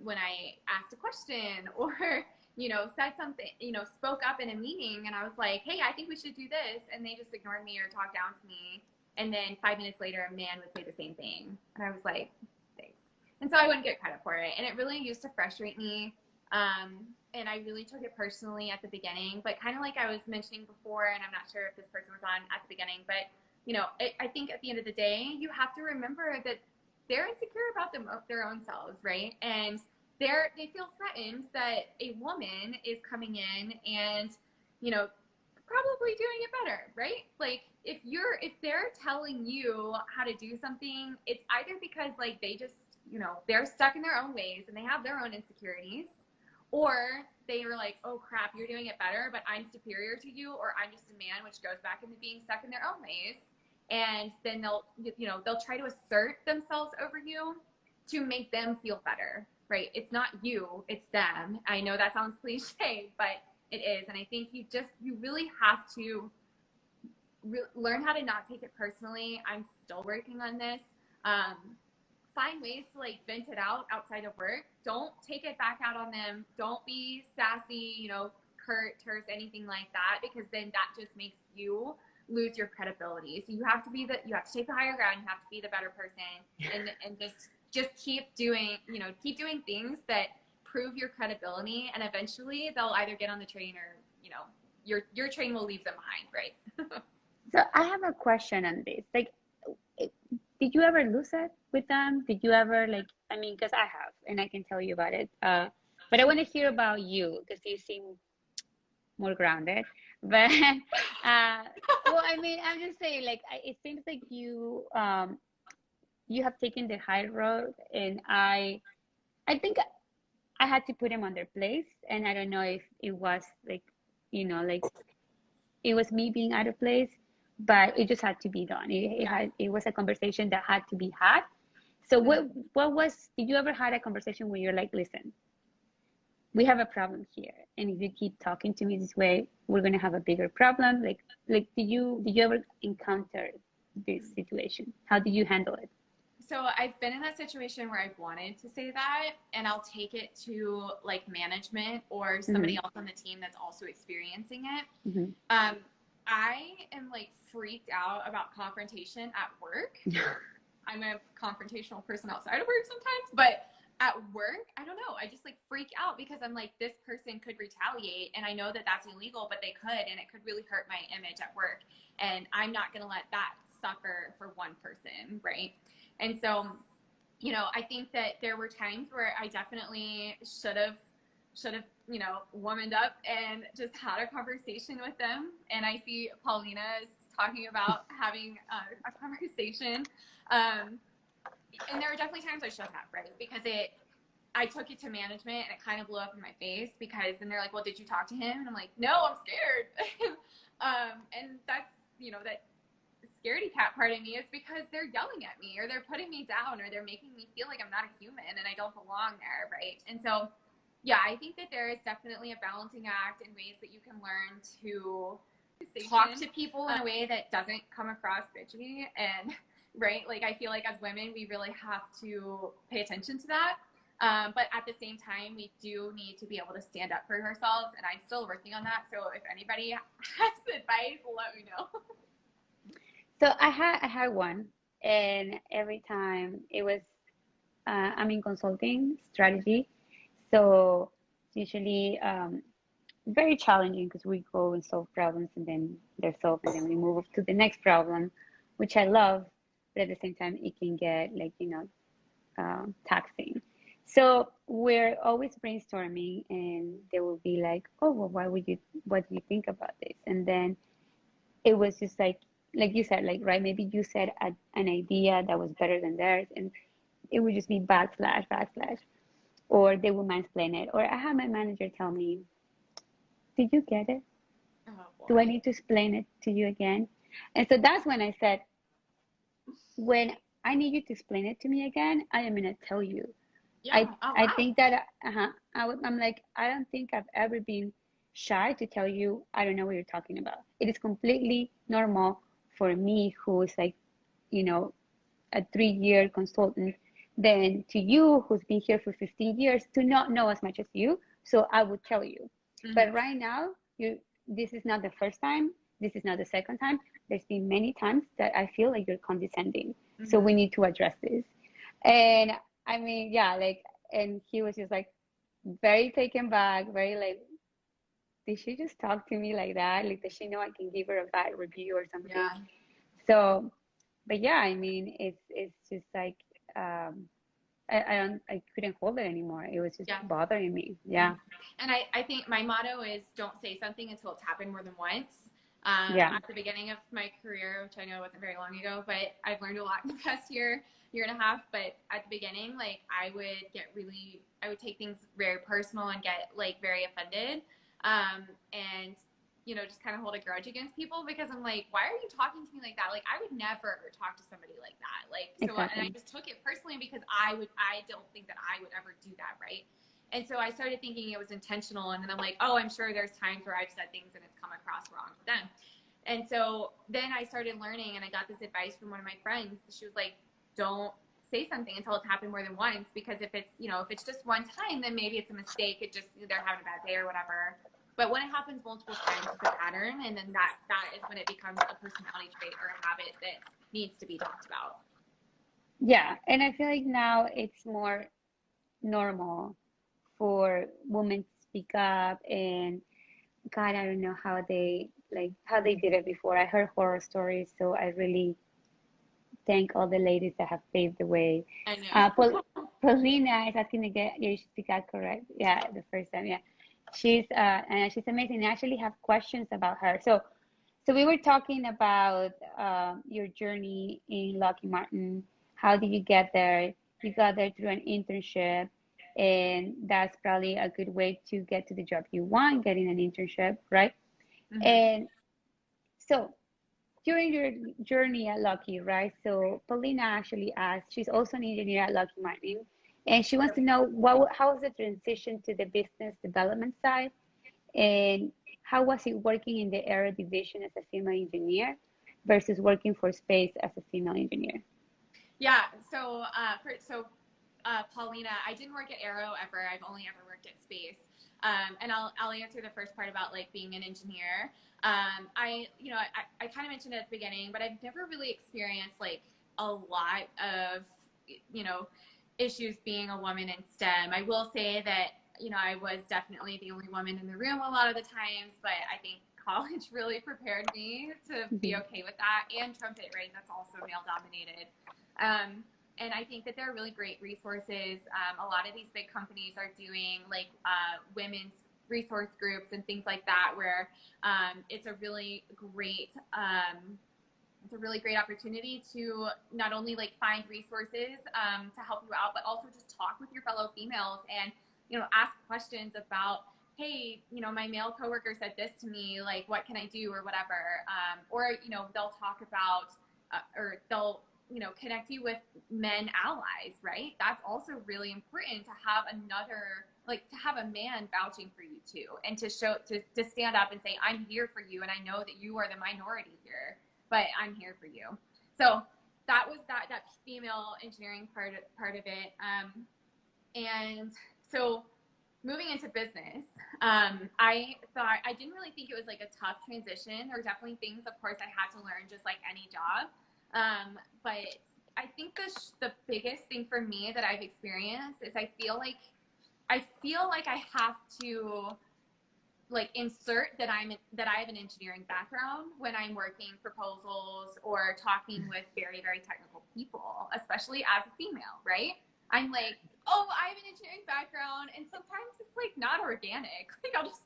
when I asked a question or, you know, said something, you know, spoke up in a meeting, and I was like, hey, I think we should do this, and they just ignored me or talked down to me. And then 5 minutes later, a man would say the same thing, and I was like, thanks. And so I wouldn't get credit for it, and it really used to frustrate me. And I really took it personally at the beginning, but kind of like I was mentioning before, and I'm not sure if this person was on at the beginning, but, you know, I think at the end of the day, you have to remember that they're insecure about their own selves, right? And they feel threatened that a woman is coming in and, you know, probably doing it better, right? Like if they're telling you how to do something, it's either because like they just, you know, they're stuck in their own ways and they have their own insecurities, or they were like, oh crap, you're doing it better, but I'm superior to you, or I'm just a man, which goes back into being stuck in their own ways. And then they'll try to assert themselves over you to make them feel better, right? It's not you, it's them. I know that sounds cliche, but it is. And I think you really have to learn how to not take it personally. I'm still working on this. Find ways to like vent it out outside of work. Don't take it back out on them. Don't be sassy, you know, curt, terse, anything like that, because then that just makes you lose your credibility. So you have to take the higher ground. You have to be the better person, and just keep doing things that prove your credibility, and eventually they'll either get on the train or, you know, your train will leave them behind, right? So I have a question on this. Like, did you ever lose it with them? Did you ever, like, I mean, because I have, and I can tell you about it. But I want to hear about you, because you seem more grounded. But, well, I mean, I'm just saying, like, it seems like you you have taken the high road, and I think I had to put them on their place, and I don't know if it was like, like it was me being out of place, but it just had to be done. Yeah. It was a conversation that had to be had. So did you ever had a conversation where you're like, listen, we have a problem here, and if you keep talking to me this way, we're gonna have a bigger problem. Did you ever encounter this situation? How did you handle it? So I've been in that situation where I've wanted to say that, and I'll take it to like management or somebody else on the team that's also experiencing it. I am like freaked out about confrontation at work. I'm a confrontational person outside of work sometimes, but at work, I don't know. I just like freak out because I'm like, this person could retaliate, and I know that that's illegal, but they could, and it could really hurt my image at work. And I'm not going to let that suffer for one person, right? And so, I think that there were times where I definitely should have, womaned up and just had a conversation with them. And I see Paulina is talking about having a conversation. And there were definitely times I should have, right? Because I took it to management, and it kind of blew up in my face, because then they're like, well, did you talk to him? And I'm like, no, I'm scared. And that's, that scaredy cat part of me is because they're yelling at me, or they're putting me down, or they're making me feel like I'm not a human and I don't belong there, right? And so, yeah, I think that there is definitely a balancing act in ways that you can learn to talk to people in a way that doesn't come across bitchy. And right, like I feel like as women, we really have to pay attention to that. But at the same time, we do need to be able to stand up for ourselves, and I'm still working on that. So if anybody has advice, let me know. So I had one, and every time it was, I'm in consulting strategy, so it's usually very challenging, because we go and solve problems, and then they're solved, and then we move to the next problem, which I love, but at the same time it can get like taxing. So we're always brainstorming, and they will be like, oh, well, what do you think about this? And then it was just like you said, like, right, maybe you said an idea that was better than theirs, and it would just be backslash, or they will mansplain it. Or I had my manager tell me, did you get it? Do I need to explain it to you again? And so that's when I said, when I need you to explain it to me again, I am going to tell you. Yeah. I think that I'm like, I don't think I've ever been shy to tell you I don't know what you're talking about. It is completely normal for me, who is like, a 3-year consultant, than to you, who's been here for 15 years, to not know as much as you. So I would tell you. But right now, this is not the first time. This is not the second time. There's been many times that I feel like you're condescending. So we need to address this. And I mean, yeah, like, and he was just like very taken back, very like, did she just talk to me like that? Like, does she know I can give her a bad review or something? Yeah. So, but yeah, I mean, it's just like, I couldn't hold it anymore. It was just bothering me. Yeah. And I think my motto is, don't say something until it's happened more than once. At the beginning of my career, which I know wasn't very long ago, but I've learned a lot in the past year and a half. But at the beginning, like, I would take things very personal and get like very offended. And just kind of hold a grudge against people, because I'm like, why are you talking to me like that? Like, I would never talk to somebody like that. Like, so, exactly. And I just took it personally, because I don't think that I would ever do that. Right. And so I started thinking it was intentional. And then I'm like, oh, I'm sure there's times where I've said things and it's come across wrong to them. And so then I started learning, and I got this advice from one of my friends. She was like, don't say something until it's happened more than once, because if it's just one time, then maybe it's a mistake. It just, they're having a bad day or whatever. But when it happens multiple times, it's a pattern, and then that is when it becomes a personality trait or a habit that needs to be talked about. Yeah, and I feel like now it's more normal for women to speak up, and God, I don't know how they did it before. I heard horror stories, so I really thank all the ladies that have paved the way. I know. Paulina is asking again. Yeah, she got correct. Yeah, the first time. Yeah. She's amazing. I actually have questions about her. So we were talking about your journey in Lockheed Martin. How did you get there? You got there through an internship, and that's probably a good way to get to the job you want, getting an internship, right? Mm-hmm. And so during your journey at Lockheed, right? So Paulina actually asked, she's also an engineer at Lockheed Martin, and she wants to know how was the transition to the business development side, and how was it working in the aero division as a female engineer versus working for space as a female engineer? Yeah. Paulina, I didn't work at Aero ever. I've only ever worked at Space. And I'll answer the first part about like being an engineer. I kind of mentioned it at the beginning, but I've never really experienced like a lot of, you know, issues being a woman in STEM. I will say that, I was definitely the only woman in the room a lot of the times, but I think college really prepared me to be okay with that. And trumpet, right? That's also male dominated. And I think that they're really great resources. A lot of these big companies are doing like women's resource groups and things like that, where it's a really great opportunity to not only like find resources to help you out, but also just talk with your fellow females and ask questions about, hey, my male coworker said this to me, like what can I do or whatever, or they'll talk about or they'll connect you with men allies, right? That's also really important to have to have a man vouching for you too, and to stand up and say, I'm here for you, and I know that you are the minority here, but I'm here for you. So that was that female engineering part of it. And so moving into business, I didn't really think it was like a tough transition. There were definitely things, of course, I had to learn just like any job. But I think the biggest thing for me that I've experienced is I feel like I have to like insert that I have an engineering background when I'm working proposals or talking with very, very technical people, especially as a female, right? I'm like, oh, I have an engineering background, and sometimes it's like not organic. Like I'll just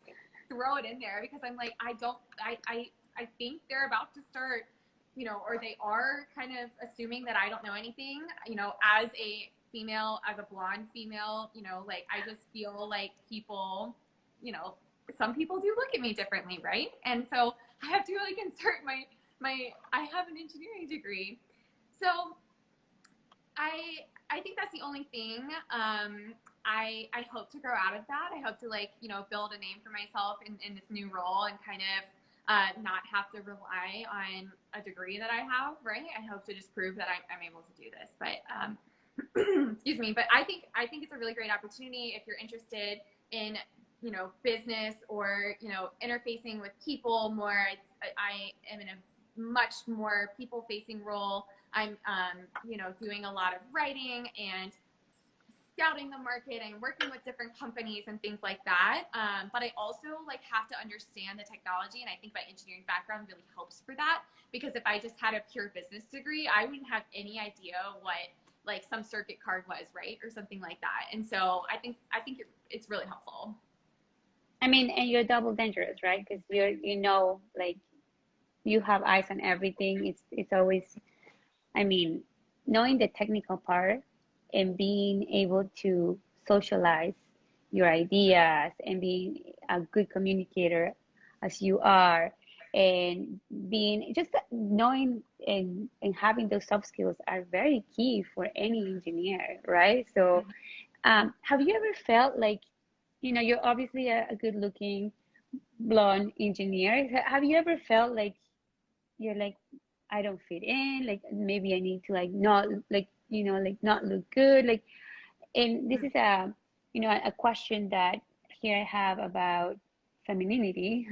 throw it in there because I'm like, I think they're about to start, or they are kind of assuming that I don't know anything, as a female, as a blonde female, like I just feel like people, some people do look at me differently, right? And so I have to like insert I have an engineering degree. So I think that's the only thing. I hope to grow out of that. I hope to build a name for myself in this new role and kind of not have to rely on a degree that I have, right? I hope to just prove that I'm able to do this. But excuse me. But I think it's a really great opportunity if you're interested in business or interfacing with people more. I am in a much more people-facing role. I'm doing a lot of writing and scouting the market and working with different companies and things like that. But I also have to understand the technology, and I think my engineering background really helps for that, because if I just had a pure business degree, I wouldn't have any idea what some circuit card was, right, or something like that. And so I think it's really helpful. I mean, and you're double dangerous, right? Because you have eyes on everything. It's always, I mean, knowing the technical part and being able to socialize your ideas and being a good communicator as you are, and being just knowing and having those soft skills are very key for any engineer, right? So have you ever felt like, you're obviously a good looking blonde engineer. Have you ever felt like you're like, I don't fit in, like maybe I need to not not look good, and this is a question that here I have about femininity.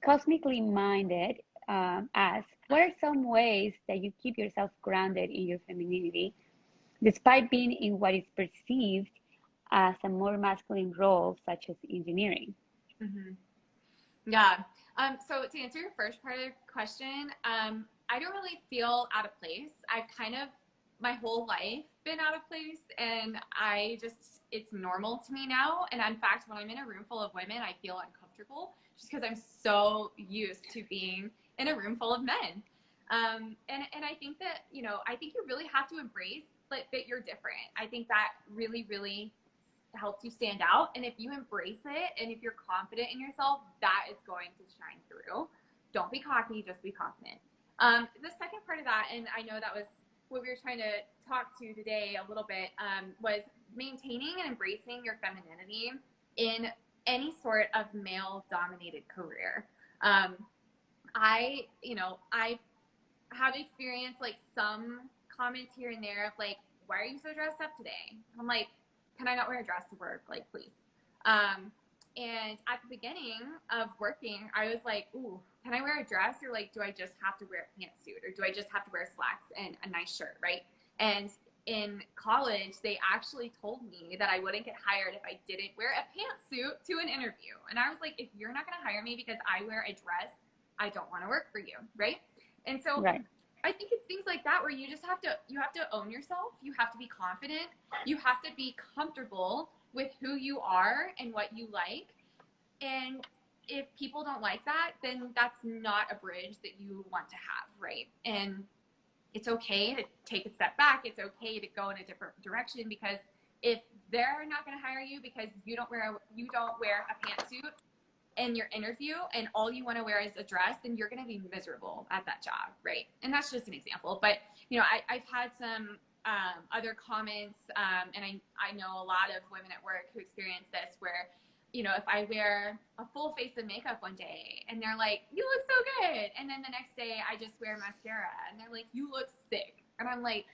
Cosmically minded asks, what are some ways that you keep yourself grounded in your femininity despite being in what is perceived as a more masculine role, such as engineering? Mm-hmm. Yeah. So to answer your first part of the question, I don't really feel out of place. I've kind of my whole life been out of place, and it's normal to me now. And in fact, when I'm in a room full of women, I feel uncomfortable just because I'm so used to being in a room full of men. And I think that, you know, I think you really have to embrace like that you're different. I think that really, really helps you stand out. And if you embrace it and if you're confident in yourself, that is going to shine through. Don't be cocky, just be confident. The second part of that, and I know that was what we were trying to talk to today a little bit, was maintaining and embracing your femininity in any sort of male dominated career. I have experienced like some comments here and there of like, why are you so dressed up today? I'm like, can I not wear a dress to work? Like, please. And at the beginning of working, I was like, ooh, can I wear a dress? Or like, do I just have to wear a pantsuit? Or do I just have to wear slacks and a nice shirt, right? And in college, they actually told me that I wouldn't get hired if I didn't wear a pantsuit to an interview. And I was like, if you're not going to hire me because I wear a dress, I don't want to work for you, right? And so right. I think it's things like that where you just have to own yourself. You have to be confident. You have to be comfortable with who you are and what you like. And if people don't like that, then that's not a bridge that you want to have, right? And it's okay to take a step back. It's okay to go in a different direction, because if they're not going to hire you because you don't wear a pantsuit in your interview and all you want to wear is a dress, then you're going to be miserable at that job, right? And that's just an example. But, you know, I've had some other comments, and I know a lot of women at work who experience this, where, you know, if I wear a full face of makeup one day and they're like, you look so good, and then the next day I just wear mascara and they're like, you look sick, and I'm like,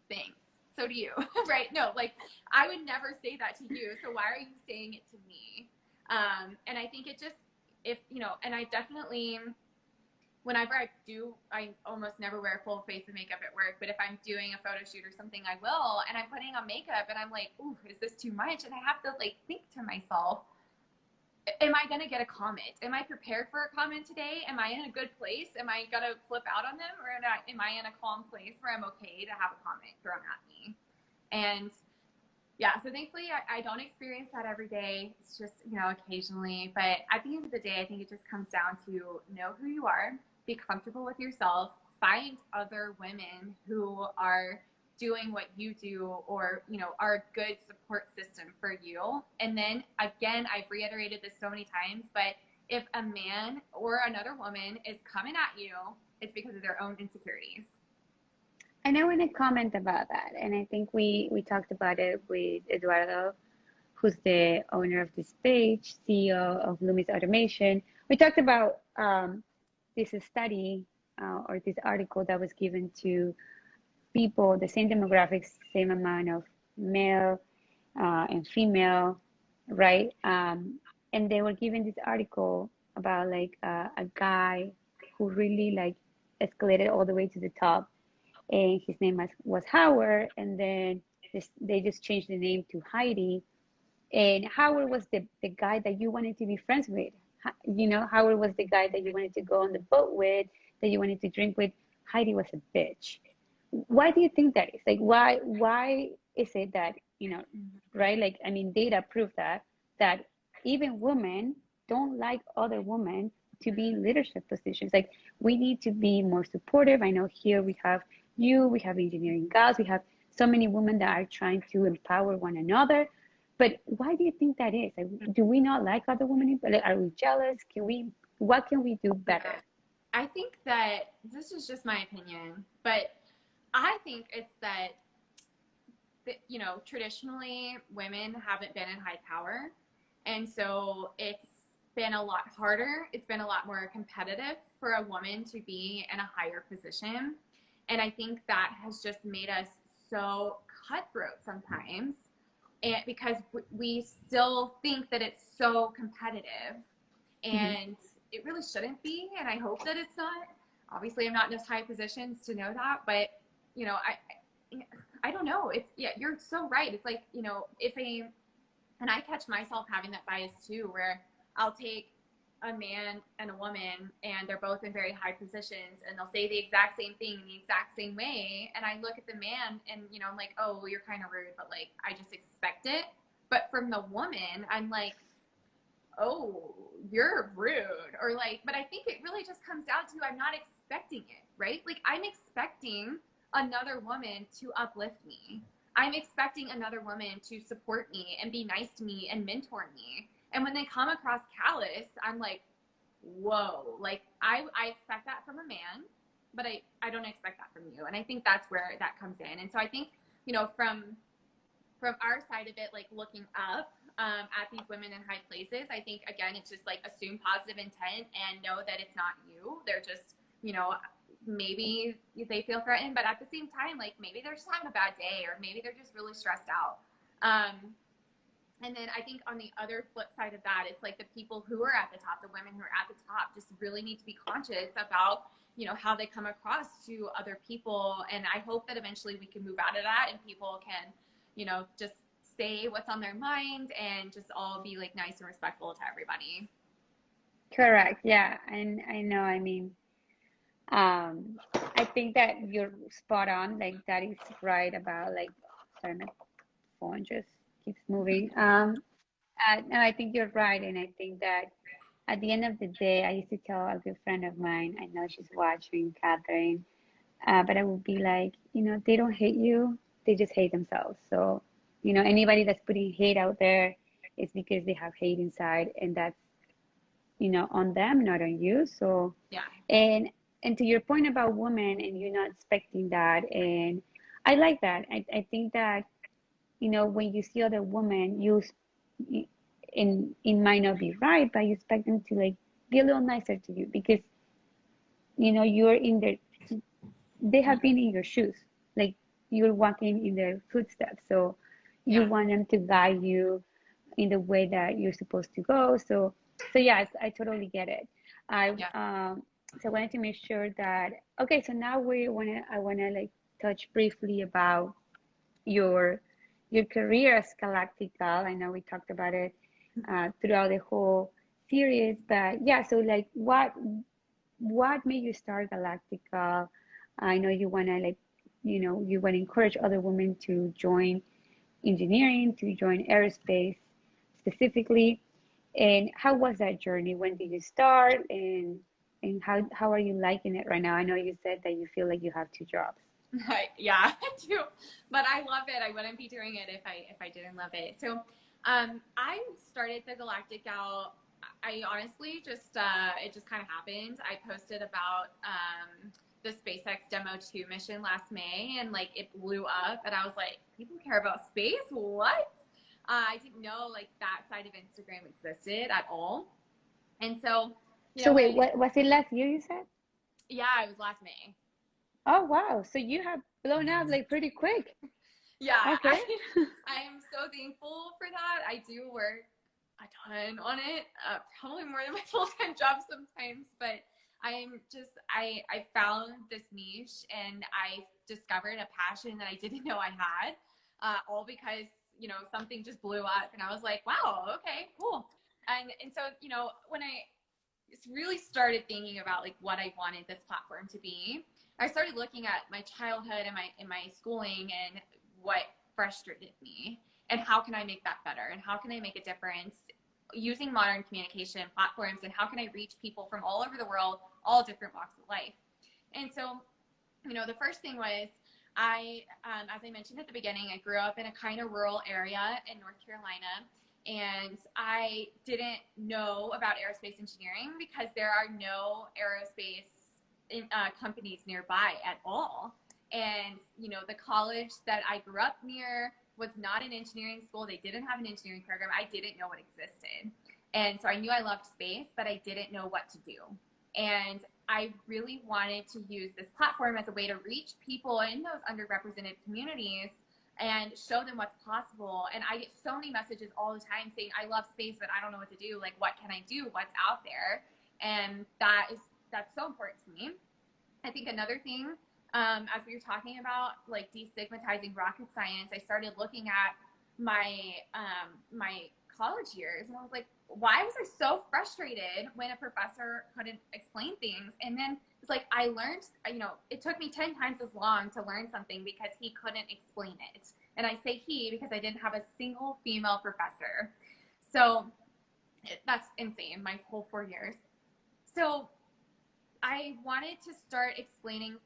thanks, so do you. Right? No, like, I would never say that to you, so why are you saying it to me? And I think it just, if, you know, and I definitely, whenever I almost never wear a full face of makeup at work, but if I'm doing a photo shoot or something, I will, and I'm putting on makeup and I'm like, ooh, is this too much? And I have to like think to myself, am I going to get a comment? Am I prepared for a comment today? Am I in a good place? Am I going to flip out on them? Or am I in a calm place where I'm okay to have a comment thrown at me? And yeah, so thankfully I don't experience that every day. It's just, you know, occasionally. But at the end of the day, I think it just comes down to know who you are, be comfortable with yourself, find other women who are doing what you do, or, you know, are a good support system for you. And then again, I've reiterated this so many times, but if a man or another woman is coming at you, it's because of their own insecurities. And I want to comment about that. And I think we talked about it with Eduardo, who's the owner of this page, CEO of Loomis Automation. We talked about this study or this article that was given to people, the same demographics, same amount of male and female, right? And they were given this article about like a guy who really like escalated all the way to the top. And his name was Howard, and then they just changed the name to Heidi. And Howard was the guy that you wanted to be friends with. You know, Howard was the guy that you wanted to go on the boat with, that you wanted to drink with. Heidi was a bitch. Why do you think that is? Like, why is it that, you know, right? Like, I mean, data prove that even women don't like other women to be in leadership positions. Like, we need to be more supportive. I know here we have we have engineering gals, we have so many women that are trying to empower one another. But why do you think that is? Like, do we not like other women? Like, are we jealous? What can we do better? I think that this is just my opinion, but I think it's that, you know, traditionally women haven't been in high power. And so it's been a lot harder. It's been a lot more competitive for a woman to be in a higher position. And I think that has just made us so cutthroat sometimes, and because we still think that it's so competitive, and it really shouldn't be. And I hope that it's not. Obviously, I'm not in those high positions to know that, but, you know, I don't know. It's, yeah, you're so right. It's like, you know, and I catch myself having that bias too, where I'll take a man and a woman and they're both in very high positions and they'll say the exact same thing in the exact same way. And I look at the man and, you know, I'm like, oh, well, you're kind of rude, but like, I just expect it. But from the woman, I'm like, oh, you're rude, or like, but I think it really just comes down to, I'm not expecting it. right? Like, I'm expecting another woman to uplift me. I'm expecting another woman to support me and be nice to me and mentor me. And when they come across callous, I'm like, whoa, like I expect that from a man, but I don't expect that from you. And I think that's where that comes in. And so I think, you know, from our side of it, like looking up at these women in high places, I think, again, it's just like assume positive intent and know that it's not you. They're just, you know, maybe they feel threatened, but at the same time, like maybe they're just having a bad day, or maybe they're just really stressed out. And then I think on the other flip side of that, it's like the people who are at the top, the women who are at the top, just really need to be conscious about, you know, how they come across to other people. And I hope that eventually we can move out of that and people can, you know, just say what's on their mind and just all be like nice and respectful to everybody. Correct. Yeah. And I know, I mean, I think that you're spot on. Like that is right about like, sorry, my phone just keeps moving. No, I think you're right. And I think that at the end of the day, I used to tell a good friend of mine, I know she's watching, Catherine, but I would be like, you know, they don't hate you, they just hate themselves. So, you know, anybody that's putting hate out there, it's because they have hate inside, and that's, you know, on them, not on you. So, Yeah. And to your point about women and you not expecting that, and I like that. I think that, you know, when you see other women, and it might not be right, but you expect them to like be a little nicer to you because, you know, you're in their, they have been in your shoes, like you're walking in their footsteps. So you Yeah. want them to guide you in the way that you're supposed to go. So yeah, I totally get it. So I wanted to make sure that, okay, so now I wanna like touch briefly about your career as Galactical. I know we talked about it throughout the whole series, but yeah, so like what made you start Galactical? I know you wanna like, you know, you wanna encourage other women to join engineering, to join aerospace specifically. And how was that journey? When did you start, and how are you liking it right now? I know you said that you feel like you have two jobs. Yeah, I do, but I love it. I wouldn't be doing it if I didn't love it. So, I started the Galactic Gal. I honestly just it just kind of happened. I posted about the SpaceX Demo 2 mission last May, and like it blew up, and I was like, people care about space? What? I didn't know like that side of Instagram existed at all, and so you So know, wait, what was it last year you said? yeah, it was last May. Oh wow, so you have blown up like pretty quick. Yeah, Okay. I am so thankful for that. I do work a ton on it, probably more than my full-time job sometimes, but I found this niche and I discovered a passion that I didn't know I had, all because, you know, something just blew up and I was like, wow, okay, cool. And so, you know, when I really started thinking about like what I wanted this platform to be, I started looking at my childhood and my schooling and what frustrated me and how can I make that better and how can I make a difference using modern communication platforms and how can I reach people from all over the world, all different walks of life. And so, you know, the first thing was as I mentioned at the beginning, I grew up in a kind of rural area in North Carolina, and I didn't know about aerospace engineering because there are no aerospace companies nearby at all. And, you know, the college that I grew up near was not an engineering school. They didn't have an engineering program. I didn't know what existed. And so I knew I loved space, but I didn't know what to do. And I really wanted to use this platform as a way to reach people in those underrepresented communities and show them what's possible. And I get so many messages all the time saying, I love space, but I don't know what to do. Like, what can I do? What's out there? And that's so important to me. I think another thing, as we were talking about, like destigmatizing rocket science, I started looking at my college years, and I was like, why was I so frustrated when a professor couldn't explain things? And then it's like I learned, you know, it took me 10 times as long to learn something because he couldn't explain it. And I say he because I didn't have a single female professor. So that's insane, my whole 4 years. So I wanted to start explaining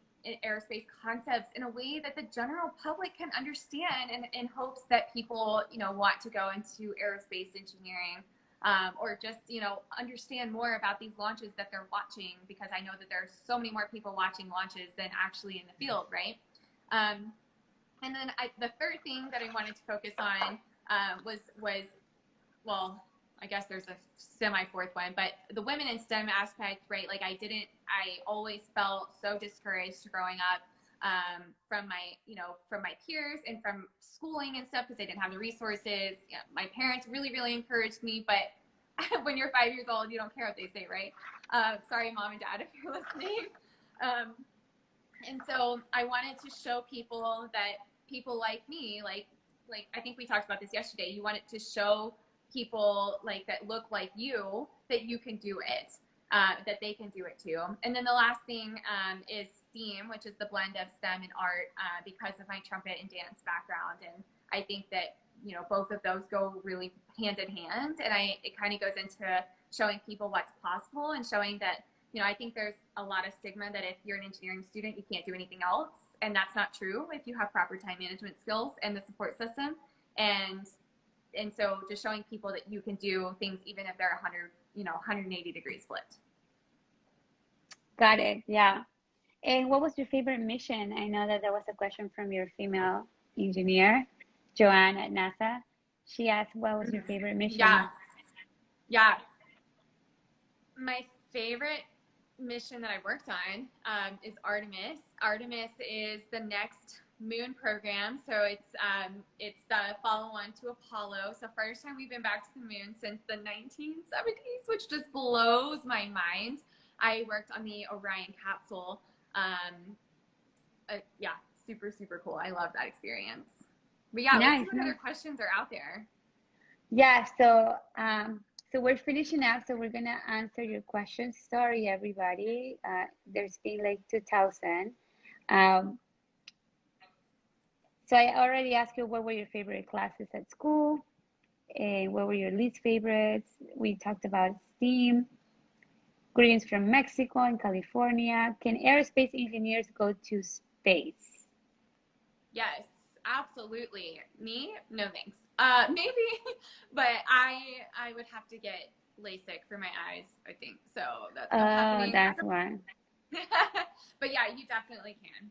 aerospace concepts in a way that the general public can understand, and in hopes that people, want to go into aerospace engineering, or just, understand more about these launches that they're watching, because I know that there's so many more people watching launches than actually in the field, right? And then the third thing that I wanted to focus on was, well, I guess there's a semi-fourth one, but the women in STEM aspect, right? Like I always felt so discouraged growing up from my peers and from schooling and stuff, because they didn't have the resources. My parents really, really encouraged me, but when you're 5 years old, you don't care what they say, right? Sorry, mom and dad, if you're listening. And so I wanted to show people that people like me, like I think we talked about this yesterday, you wanted to show people that look like you that you can do it, that they can do it too. And then the last thing is STEAM, which is the blend of STEM and art, because of my trumpet and dance background. And I think that both of those go really hand in hand, and it kind of goes into showing people what's possible, and showing that I think there's a lot of stigma that if you're an engineering student, you can't do anything else. And that's not true if you have proper time management skills and the support system. And so just showing people that you can do things even if they're 180 degrees flipped. Got it. Yeah. And what was your favorite mission? I know that there was a question from your female engineer, Joanne at NASA. She asked, what was your favorite mission? Yeah. My favorite mission that I worked on is Artemis. Artemis is the next moon program, so it's the follow-on to Apollo. So first time we've been back to the moon since the 1970s, which just blows my mind. I worked on the Orion capsule. Yeah, super, super cool. I love that experience. But yeah, nice, let's see what other questions are out there. Yeah, so we're finishing up, so we're gonna answer your questions. Sorry, everybody. There's been like 2,000. So I already asked you what were your favorite classes at school, and what were your least favorites. We talked about STEAM. Greetings from Mexico and California. Can aerospace engineers go to space? Yes, absolutely. Me? No thanks. Maybe, but I would have to get LASIK for my eyes, I think. So that's not happening. That's why. But yeah, you definitely can.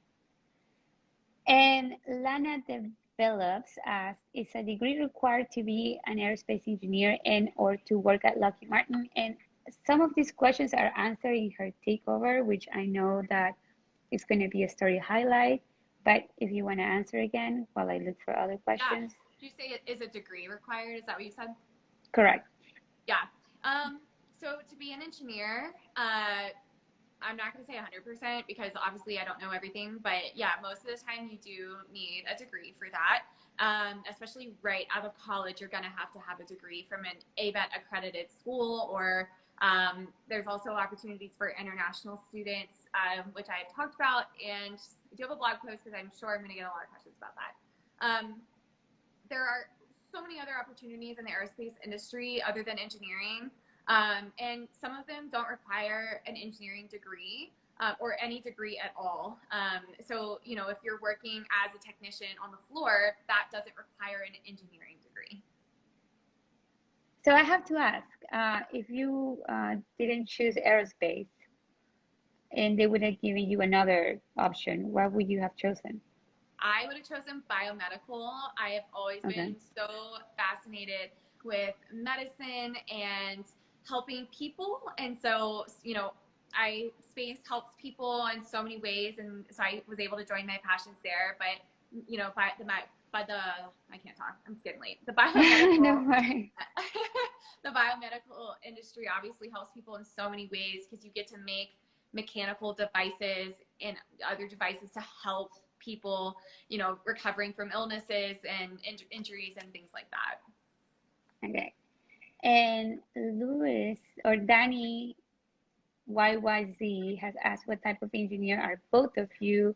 And Lana Develops asks, is a degree required to be an aerospace engineer and or to work at Lockheed Martin? And some of these questions are answered in her takeover, which I know that it's going to be a story highlight. But if you want to answer again while I look for other questions. Yeah. Did you say it is a degree required? Is that what you said? Correct. Yeah. So to be an engineer, I'm not going to say 100% because obviously I don't know everything, but yeah, most of the time you do need a degree for that. Especially right out of college, you're going to have a degree from an ABET accredited school, or there's also opportunities for international students, which I have talked about, and I do have a blog post because I'm sure I'm going to get a lot of questions about that. There are so many other opportunities in the aerospace industry other than engineering. And some of them don't require an engineering degree or any degree at all. So, if you're working as a technician on the floor, that doesn't require an engineering degree. So I have to ask, if you didn't choose aerospace and they would have given you another option, what would you have chosen? I would have chosen biomedical. I have always been so fascinated with medicine and helping people. And so, space helps people in so many ways. And so I was able to join my passions there. But, I can't talk. I'm getting late. The biomedical, No worries. The biomedical industry obviously helps people in so many ways because you get to make mechanical devices and other devices to help people, recovering from illnesses and injuries and things like that. Okay. And Louis or Danny YYZ has asked, what type of engineer are both of you?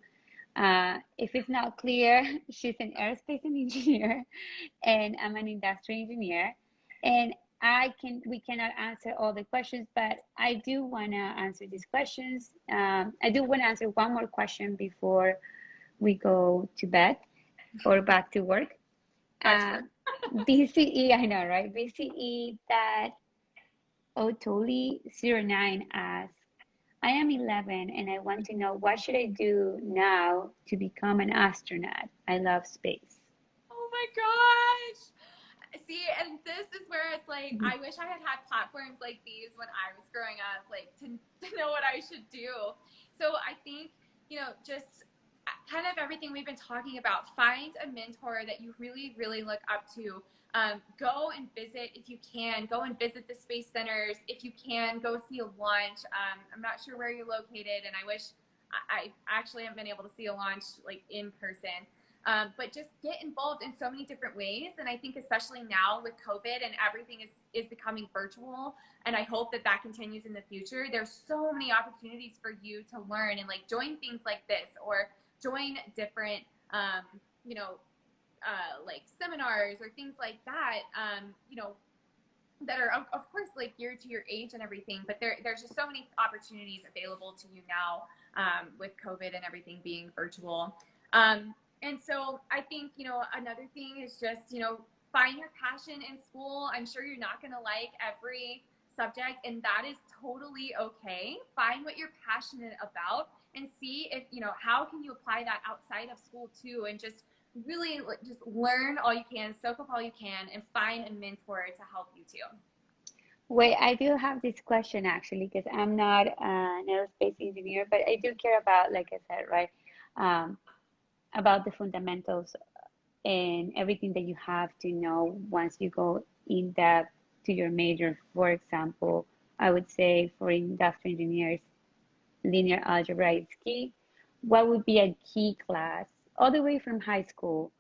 If it's not clear, she's an aerospace engineer and I'm an industrial engineer. And we cannot answer all the questions, but I do want to answer these questions. I do want to answer one more question before we go to bed or back to work. BCE, I know, right? BCE that Otoli09 asks, I am 11 and I want to know what should I do now to become an astronaut? I love space. Oh my gosh. See, and this is where it's like, I wish I had had platforms like these when I was growing up, like to know what I should do. So I think, you know, just kind of everything we've been talking about, find a mentor that you really, really look up to. Go and visit if you can. Go and visit the space centers. If you can, go see a launch. I'm not sure where you're located, and I wish I actually haven't been able to see a launch like in person. But just get involved in so many different ways. And I think especially now with COVID and everything is becoming virtual, and I hope that that continues in the future, there's so many opportunities for you to learn and like join things like this or join different, you know, like seminars or things like that, you know, that are of course like geared to your age and everything, but there's just so many opportunities available to you now with COVID and everything being virtual. And so I think, you know, another thing is just, you know, find your passion in school. I'm sure you're not going to like every subject, and that is totally okay. Find what you're passionate about and see if, you know, how can you apply that outside of school too, and just really just learn all you can, soak up all you can, and find a mentor to help you too. Wait, I do have this question actually, because I'm not an aerospace engineer, but I do care about, like I said, right, about the fundamentals and everything that you have to know once you go in depth to your major. For example, I would say for industrial engineers, linear algebra is key. What would be a key class all the way from high school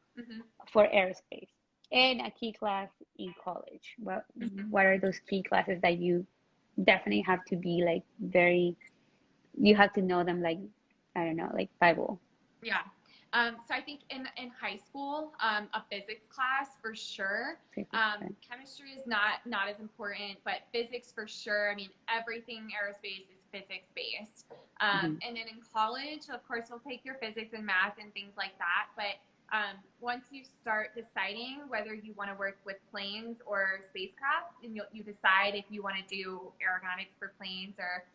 for aerospace, and a key class in college? What are those key classes that you definitely have to be like you have to know them, like, I don't know, like Bible? Yeah. So I think in high school, a physics class for sure. Chemistry is not as important, but physics for sure. I mean, everything aerospace is physics based. And then in college, of course, you'll take your physics and math and things like that. But once you start deciding whether you want to work with planes or spacecraft, and you decide if you want to do aeronautics for planes or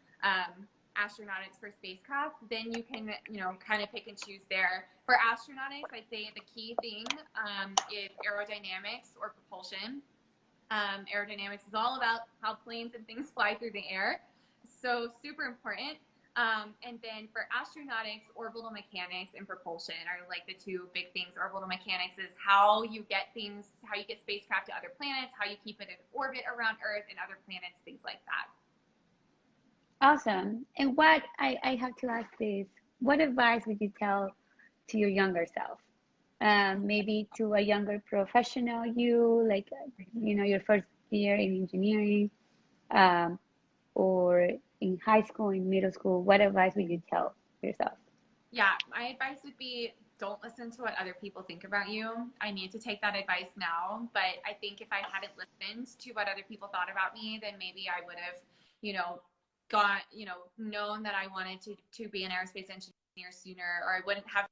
astronautics for spacecraft, then you can, you know, kind of pick and choose there. For astronautics, I'd say the key thing is aerodynamics or propulsion. Aerodynamics is all about how planes and things fly through the air, so super important. And then for astronautics, orbital mechanics and propulsion are like the two big things. Orbital mechanics is how you get spacecraft to other planets, how you keep it in orbit around Earth and other planets, things like that. Awesome. And what I have to ask this, what advice would you tell to your younger self? Maybe to a younger professional, you, like, you know, your first year in engineering, or in high school, in middle school, what advice would you tell yourself? Yeah, my advice would be, don't listen to what other people think about you. I need to take that advice now, but I think if I hadn't listened to what other people thought about me, then maybe I would have, you know, known that I wanted to be an aerospace engineer sooner, or I wouldn't have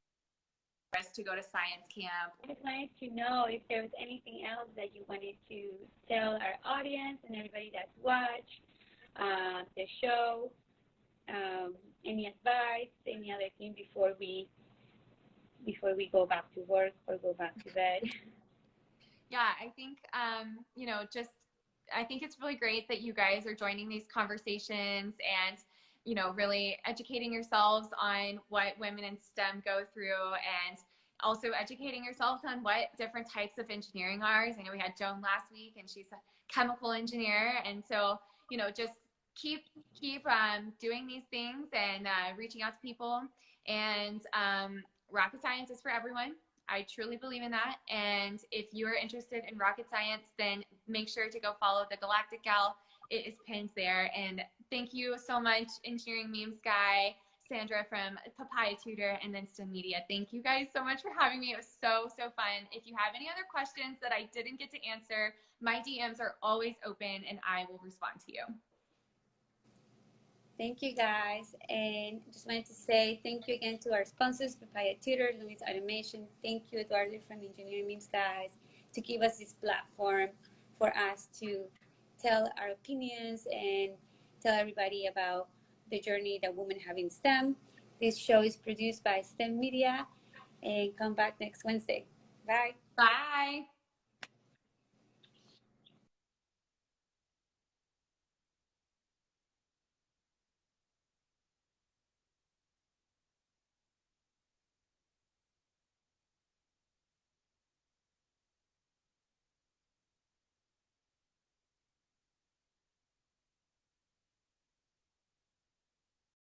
to go to science camp. I'd like to know if there was anything else that you wanted to tell our audience and everybody that's watched the show. Any advice, any other thing before we go back to work or go back to bed? Yeah, I think you know, just I think it's really great that you guys are joining these conversations and, you know, really educating yourselves on what women in STEM go through, and also educating yourselves on what different types of engineering are. I know we had Joan last week, and she's a chemical engineer, and so, you know, just keep doing these things and reaching out to people. And rocket science is for everyone. I truly believe in that. And if you are interested in rocket science, then make sure to go follow the Galactic Gal. It is pinned there. And thank you so much, Engineering Meme Sky, Sandra from Papaya Tutor, and then STEMedia. Thank you guys so much for having me. It was so fun. If you have any other questions that I didn't get to answer, my DMs are always open and I will respond to you. Thank you, guys. And just wanted to say thank you again to our sponsors, Papaya Tutor, Lumens Automation. Thank you, Eduardo from Engineering Memes, guys, to give us this platform for us to tell our opinions and tell everybody about the journey that women have in STEM. This show is produced by STEMedia, and come back next Wednesday. Bye. Bye.